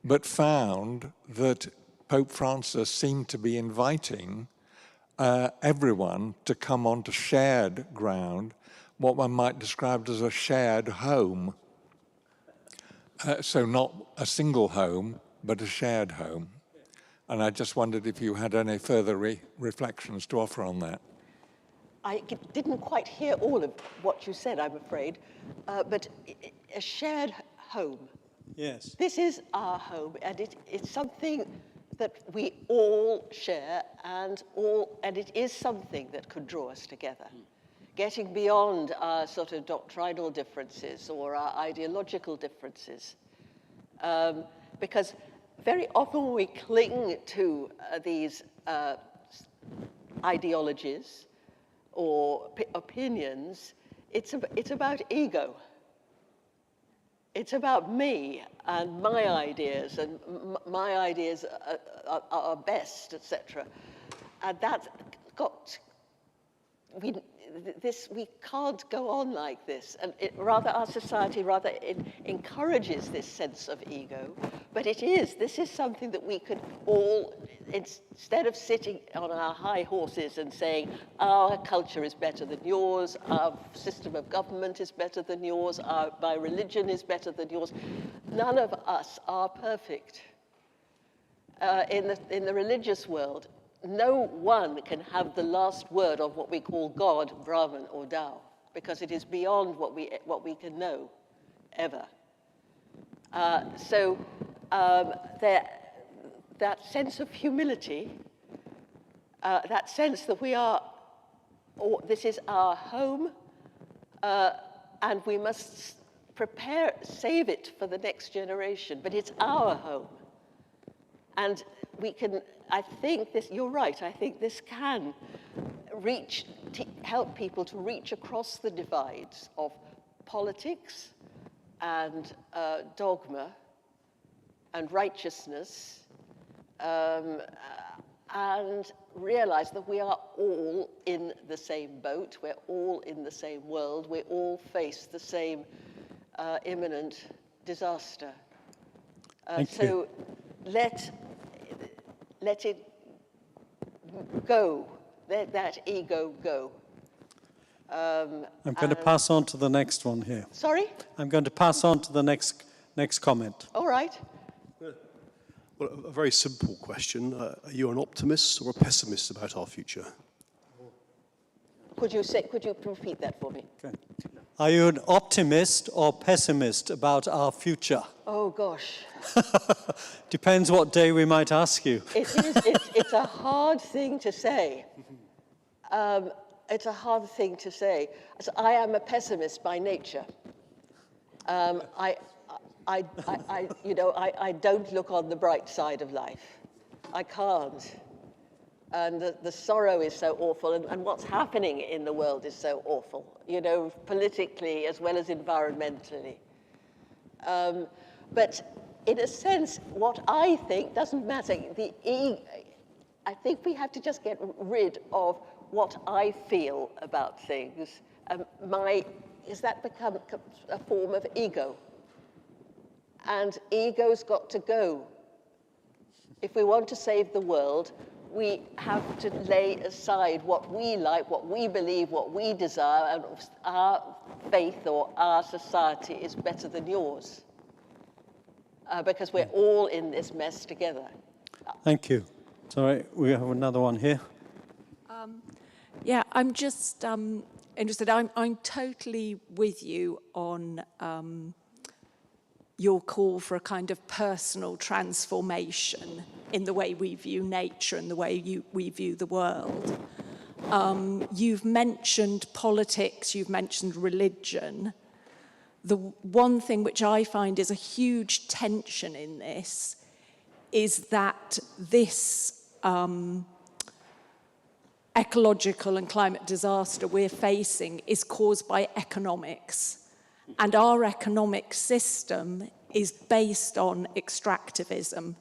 but found that Pope Francis seemed to be inviting everyone to come onto shared ground, what one might describe as a shared home. So not a single home, but a shared home. And I just wondered if you had any further reflections to offer on that. I didn't quite hear all of what you said, I'm afraid, but a shared home. Yes. This is our home, and it's something that we all share, and it is something that could draw us together. Getting beyond our sort of doctrinal differences or our ideological differences. Because very often when we cling to these ideologies or opinions, it's about ego. It's about me and my ideas, and my ideas are best, etc. And that's got, we can't go on like this. And our society rather encourages this sense of ego. But this is something that we could all, instead of sitting on our high horses and saying, our culture is better than yours, our system of government is better than yours, my religion is better than yours, none of us are perfect. In the religious world, no one can have the last word of what we call God, Brahman, or Tao, because it is beyond what we can know, ever. That sense of humility, that sense that this is our home, and we must save it for the next generation, but it's our home. And I think you're right, I think this can help people to reach across the divides of politics and dogma and righteousness, and realize that we are all in the same boat, we're all in the same world, we all face the same imminent disaster. Thank you. Let it go. Let that ego go. I'm going to pass on to the next one here. Sorry? I'm going to pass on to the next comment. All right. Well, a very simple question. Are you an optimist or a pessimist about our future? Could you repeat that for me? Okay. Are you an optimist or pessimist about our future? Oh, gosh. Depends what day we might ask you. It's a hard thing to say. It's a hard thing to say. So I am a pessimist by nature. I don't look on the bright side of life. I can't. And the sorrow is so awful, and what's happening in the world is so awful, politically as well as environmentally. But in a sense, what I think doesn't matter. I think we have to just get rid of what I feel about things. Has that become a form of ego? And ego's got to go. If we want to save the world, we have to lay aside what we like, what we believe, what we desire, and our faith or our society is better than yours. Because we're all in this mess together. Thank you. Sorry, we have another one here. Yeah, I'm just interested. I'm totally with you on your call for a kind of personal transformation in the way we view nature and the way we view the world. You've mentioned politics, you've mentioned religion. The one thing which I find is a huge tension in this is that this ecological and climate disaster we're facing is caused by economics. And our economic system is based on extractivism.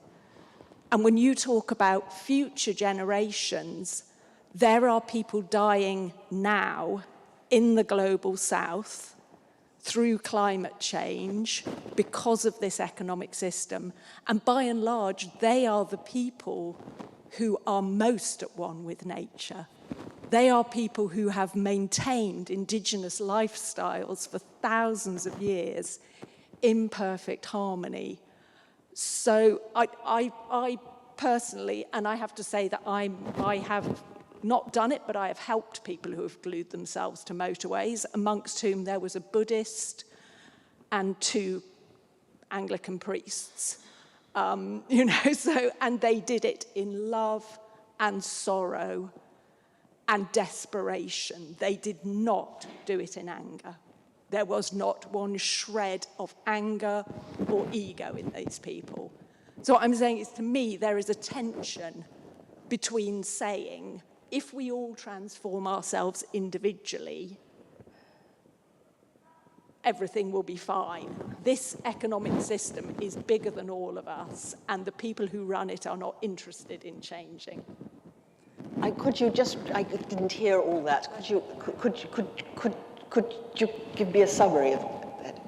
And when you talk about future generations, there are people dying now in the global south through climate change because of this economic system. And by and large, they are the people who are most at one with nature. They are people who have maintained indigenous lifestyles for thousands of years in perfect harmony. So I personally, and I have to say that I have not done it, but I have helped people who have glued themselves to motorways, amongst whom there was a Buddhist and 2 Anglican priests. And they did it in love and sorrow and desperation. They did not do it in anger. There was not one shred of anger or ego in these people. So what I'm saying is, to me, there is a tension between saying, if we all transform ourselves individually, everything will be fine. This economic system is bigger than all of us, and the people who run it are not interested in changing. I didn't hear all that. Could you give me a summary of that?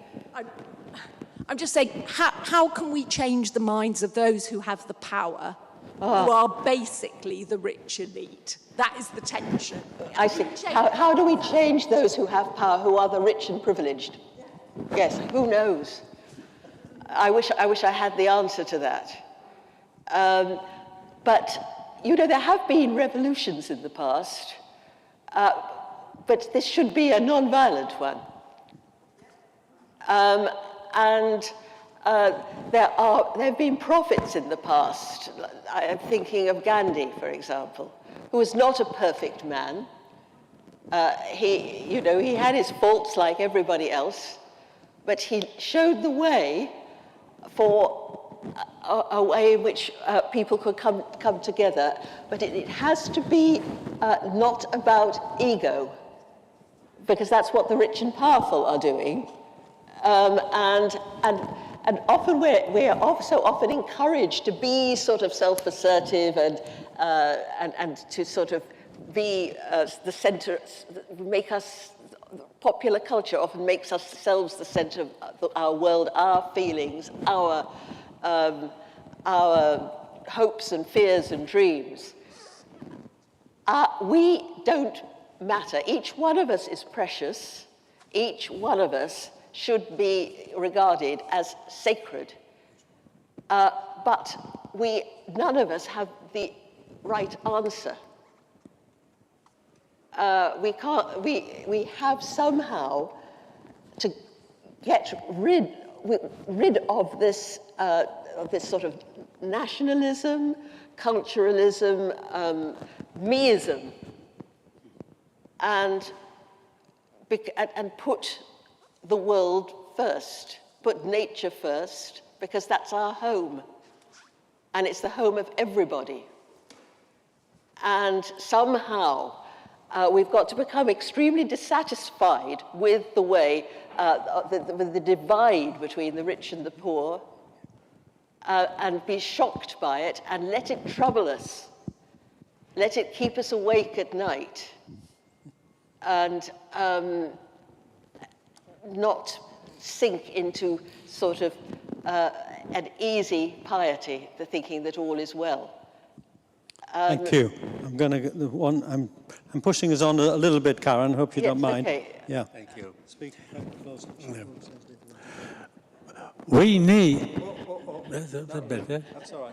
I'm just saying, how can we change the minds of those who have the power, who are basically the rich elite? That is the tension. I see. How do we change those who have power, who are the rich and privileged? Yes, who knows? I wish I had the answer to that. But, there have been revolutions in the past, but this should be a non-violent one. There have been prophets in the past. I'm thinking of Gandhi, for example, who was not a perfect man. He had his faults like everybody else, but he showed the way for a way in which people could come together. But it has to be not about ego, because that's what the rich and powerful are doing. And often we're so often encouraged to be sort of self-assertive and to sort of be the center, make us, popular culture often makes ourselves the center of our world, our feelings, our hopes and fears and dreams. We don't matter. Each one of us is precious. Each one of us should be regarded as sacred. But none of us have the right answer. We have somehow to get rid of this sort of nationalism, culturalism, meism, and put the world first, put nature first, because that's our home. And it's the home of everybody. And somehow we've got to become extremely dissatisfied with the way, the divide between the rich and the poor, and be shocked by it and let it trouble us. Let it keep us awake at night. And not sink into sort of an easy piety, the thinking that all is well. Thank you. I'm pushing us on a little bit, Karen. Hope you don't mind. Okay. Yeah. Thank you. Speak closer. We need. That's all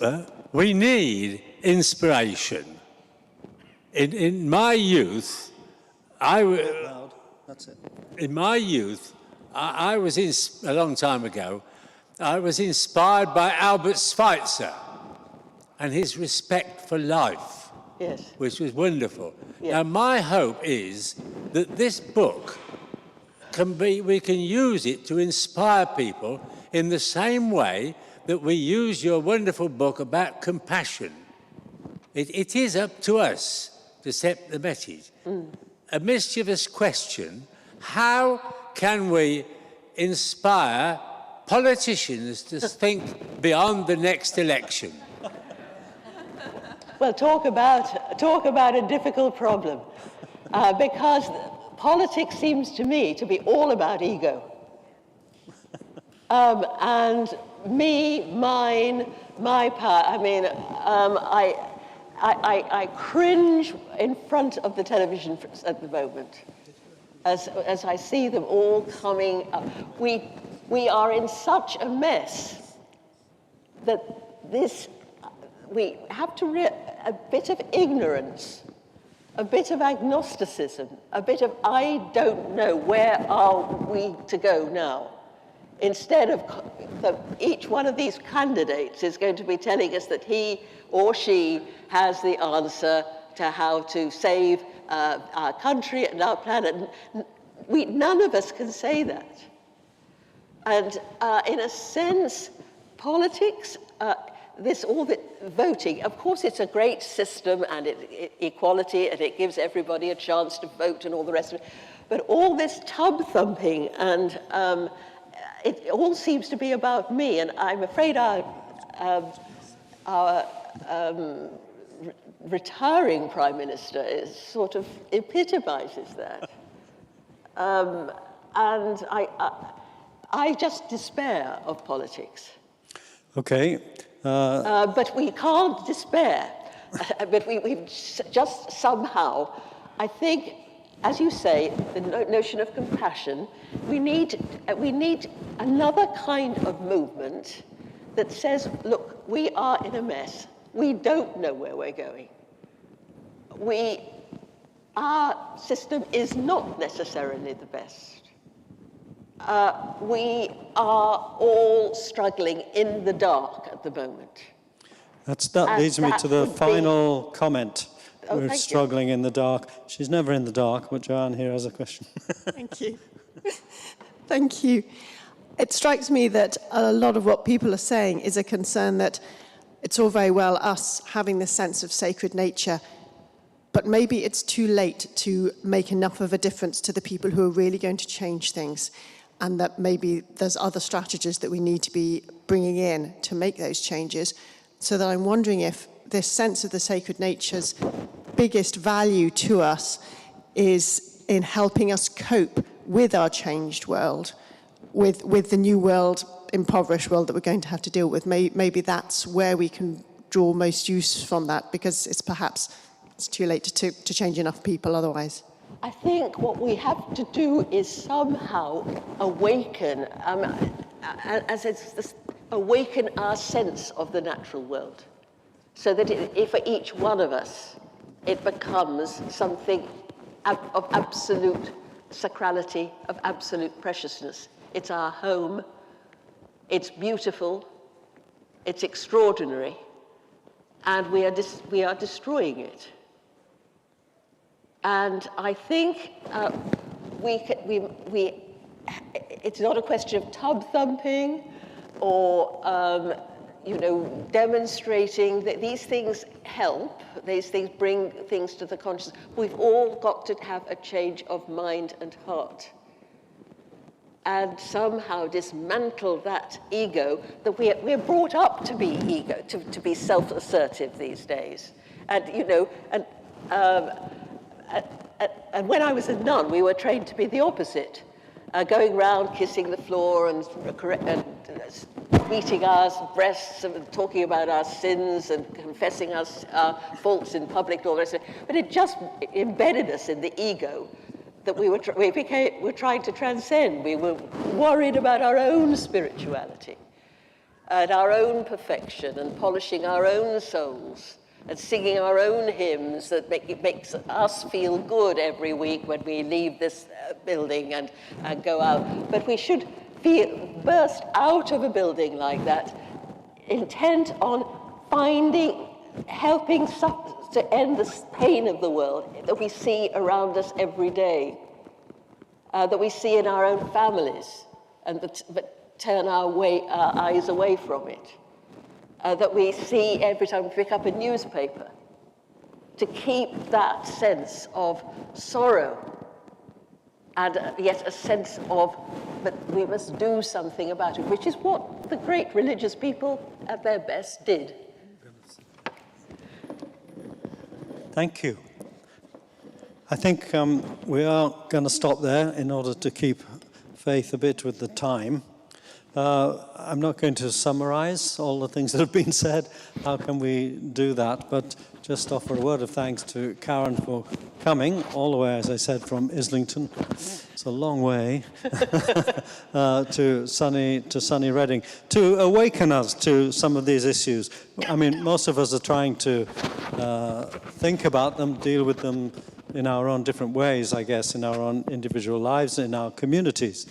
right. We need inspiration. In my youth, That's it. In my youth, I was a long time ago, I was inspired by Albert Schweitzer and his respect for life, Yes. which was wonderful. Yes. Now, my hope is that this book we can use it to inspire people in the same way that we use your wonderful book about compassion. It is up to us to set the message. A mischievous question: how can we inspire politicians to think beyond the next election? Well, talk about a difficult problem, because politics seems to me to be all about ego. And me, mine, my power. I mean, I cringe in front of the television at the moment as I see them all coming up. We are in such a mess that we have to a bit of ignorance, a bit of agnosticism, a bit of I don't know, where are we to go now? Instead of each one of these candidates is going to be telling us that he or she has the answer to how to save our country and our planet. None of us can say that. And in a sense, politics, all the voting, of course it's a great system and equality, and it gives everybody a chance to vote and all the rest of it. But all this tub thumping and it all seems to be about me, and I'm afraid our retiring Prime Minister sort of epitomizes that. And I just despair of politics. Okay. But we can't despair. But we've just somehow, I think, as you say, the notion of compassion, we need another kind of movement that says, look, we are in a mess. We don't know where we're going. Our system is not necessarily the best. We are all struggling in the dark at the moment. That leads me to the final comment. Oh, We're struggling in the dark. She's never in the dark, but Joanne here has a question. Thank you. Thank you. It strikes me that a lot of what people are saying is a concern that it's all very well us having this sense of sacred nature, but maybe it's too late to make enough of a difference to the people who are really going to change things, and that maybe there's other strategies that we need to be bringing in to make those changes. So that I'm wondering if this sense of the sacred nature's biggest value to us is in helping us cope with our changed world, with the new world, impoverished world that we're going to have to deal with. Maybe that's where we can draw most use from that, because it's too late to change enough people otherwise. I think what we have to do is somehow awaken, awaken our sense of the natural world, so that for each one of us, it becomes something of absolute sacrality, of absolute preciousness. It's our home, it's beautiful, it's extraordinary, and we are destroying it. And I think it's not a question of tub thumping or demonstrating that these things help. These things bring things to the conscious. We've all got to have a change of mind and heart, and somehow dismantle that ego that we're brought up to be ego, to be self-assertive these days, and And when I was a nun, we were trained to be the opposite, going around kissing the floor and beating our breasts and talking about our sins and confessing our faults in public and all the rest of it. But it just embedded us in the ego that we were trying to transcend. We were worried about our own spirituality and our own perfection and polishing our own souls and singing our own hymns that makes us feel good every week when we leave this building and go out. But we should burst out of a building like that, intent on helping to end the pain of the world that we see around us every day, that we see in our own families, but turn our eyes away from it. That we see every time we pick up a newspaper, to keep that sense of sorrow and yet a sense of that we must do something about it, which is what the great religious people at their best did. Thank you. I think we are going to stop there in order to keep faith a bit with the time. I'm not going to summarize all the things that have been said. How can we do that? But just offer a word of thanks to Karen for coming all the way, as I said, from Islington. It's a long way to sunny Reading, to awaken us to some of these issues. I mean, most of us are trying to think about them, deal with them in our own different ways, I guess, in our own individual lives, in our communities.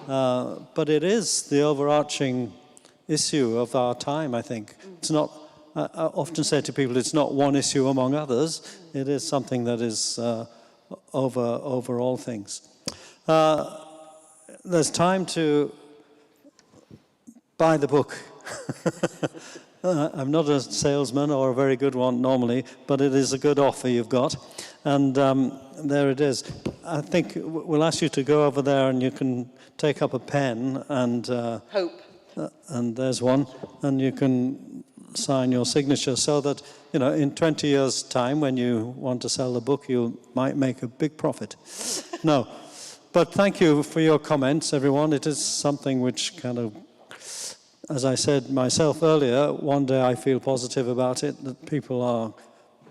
But it is the overarching issue of our time, I think. It's not, I often say to people, it's not one issue among others. It is something that is over all things. There's time to buy the book. I'm not a salesman or a very good one normally, but it is a good offer you've got. And there it is. I think we'll ask you to go over there and you can take up a pen and... Hope. And there's one. And you can sign your signature so that, you know, in 20 years' time, when you want to sell the book, you might make a big profit. No. But thank you for your comments, everyone. It is something which kind of, as I said myself earlier, one day I feel positive about it, that people are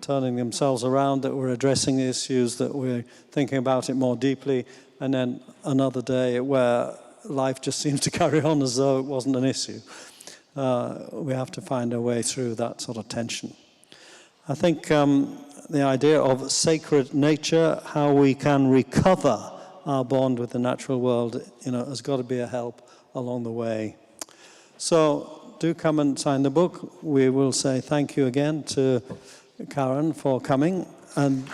turning themselves around, that we're addressing the issues, that we're thinking about it more deeply, and then another day where life just seems to carry on as though it wasn't an issue. We have to find a way through that sort of tension. I think the idea of sacred nature, how we can recover our bond with the natural world, you know, has got to be a help along the way. So do come and sign the book. We will say thank you again to Karen for coming. And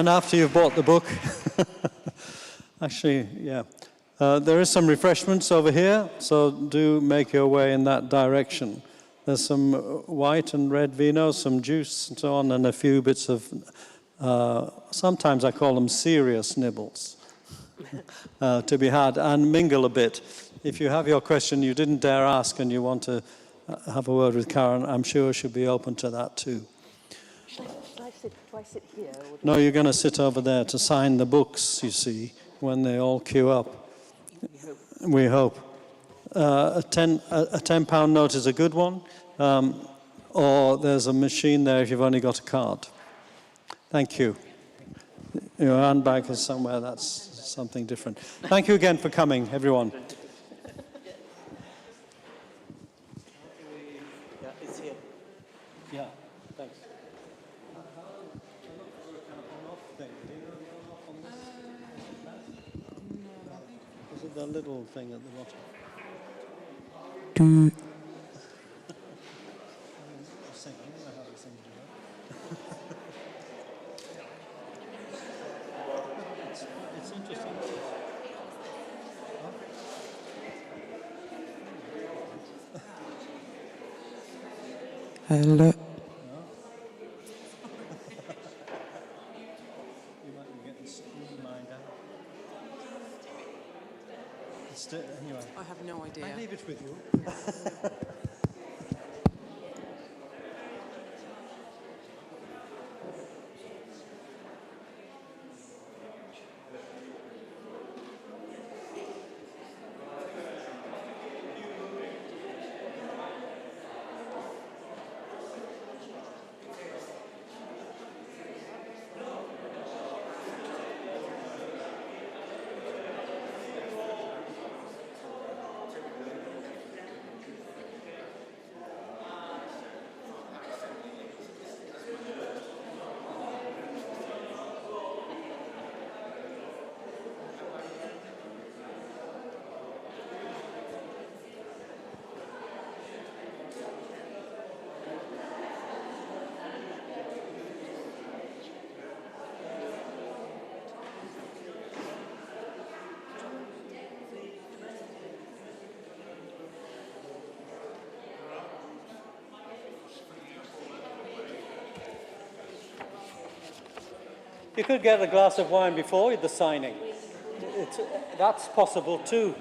after you've bought the book, actually, yeah, there is some refreshments over here, so do make your way in that direction. There's some white and red vino, some juice and so on, and a few bits of, sometimes I call them serious nibbles to be had, and mingle a bit. If you have your question you didn't dare ask and you want to have a word with Karen, I'm sure she'll be open to that too. Do I sit here? Or No, you're going to sit over there to sign the books, you see, when they all queue up. We hope. A £10 note is a good one, or there's a machine there if you've only got a card. Thank you. Your handbag is somewhere, that's something different. Thank you again for coming, everyone. Yeah, it's here. Yeah, thanks. Is it the little thing at the bottom? It's interesting. Hello. You might be getting mine down. Anyway. I have no idea. I leave it with you. You could get a glass of wine before the signing. That's possible too.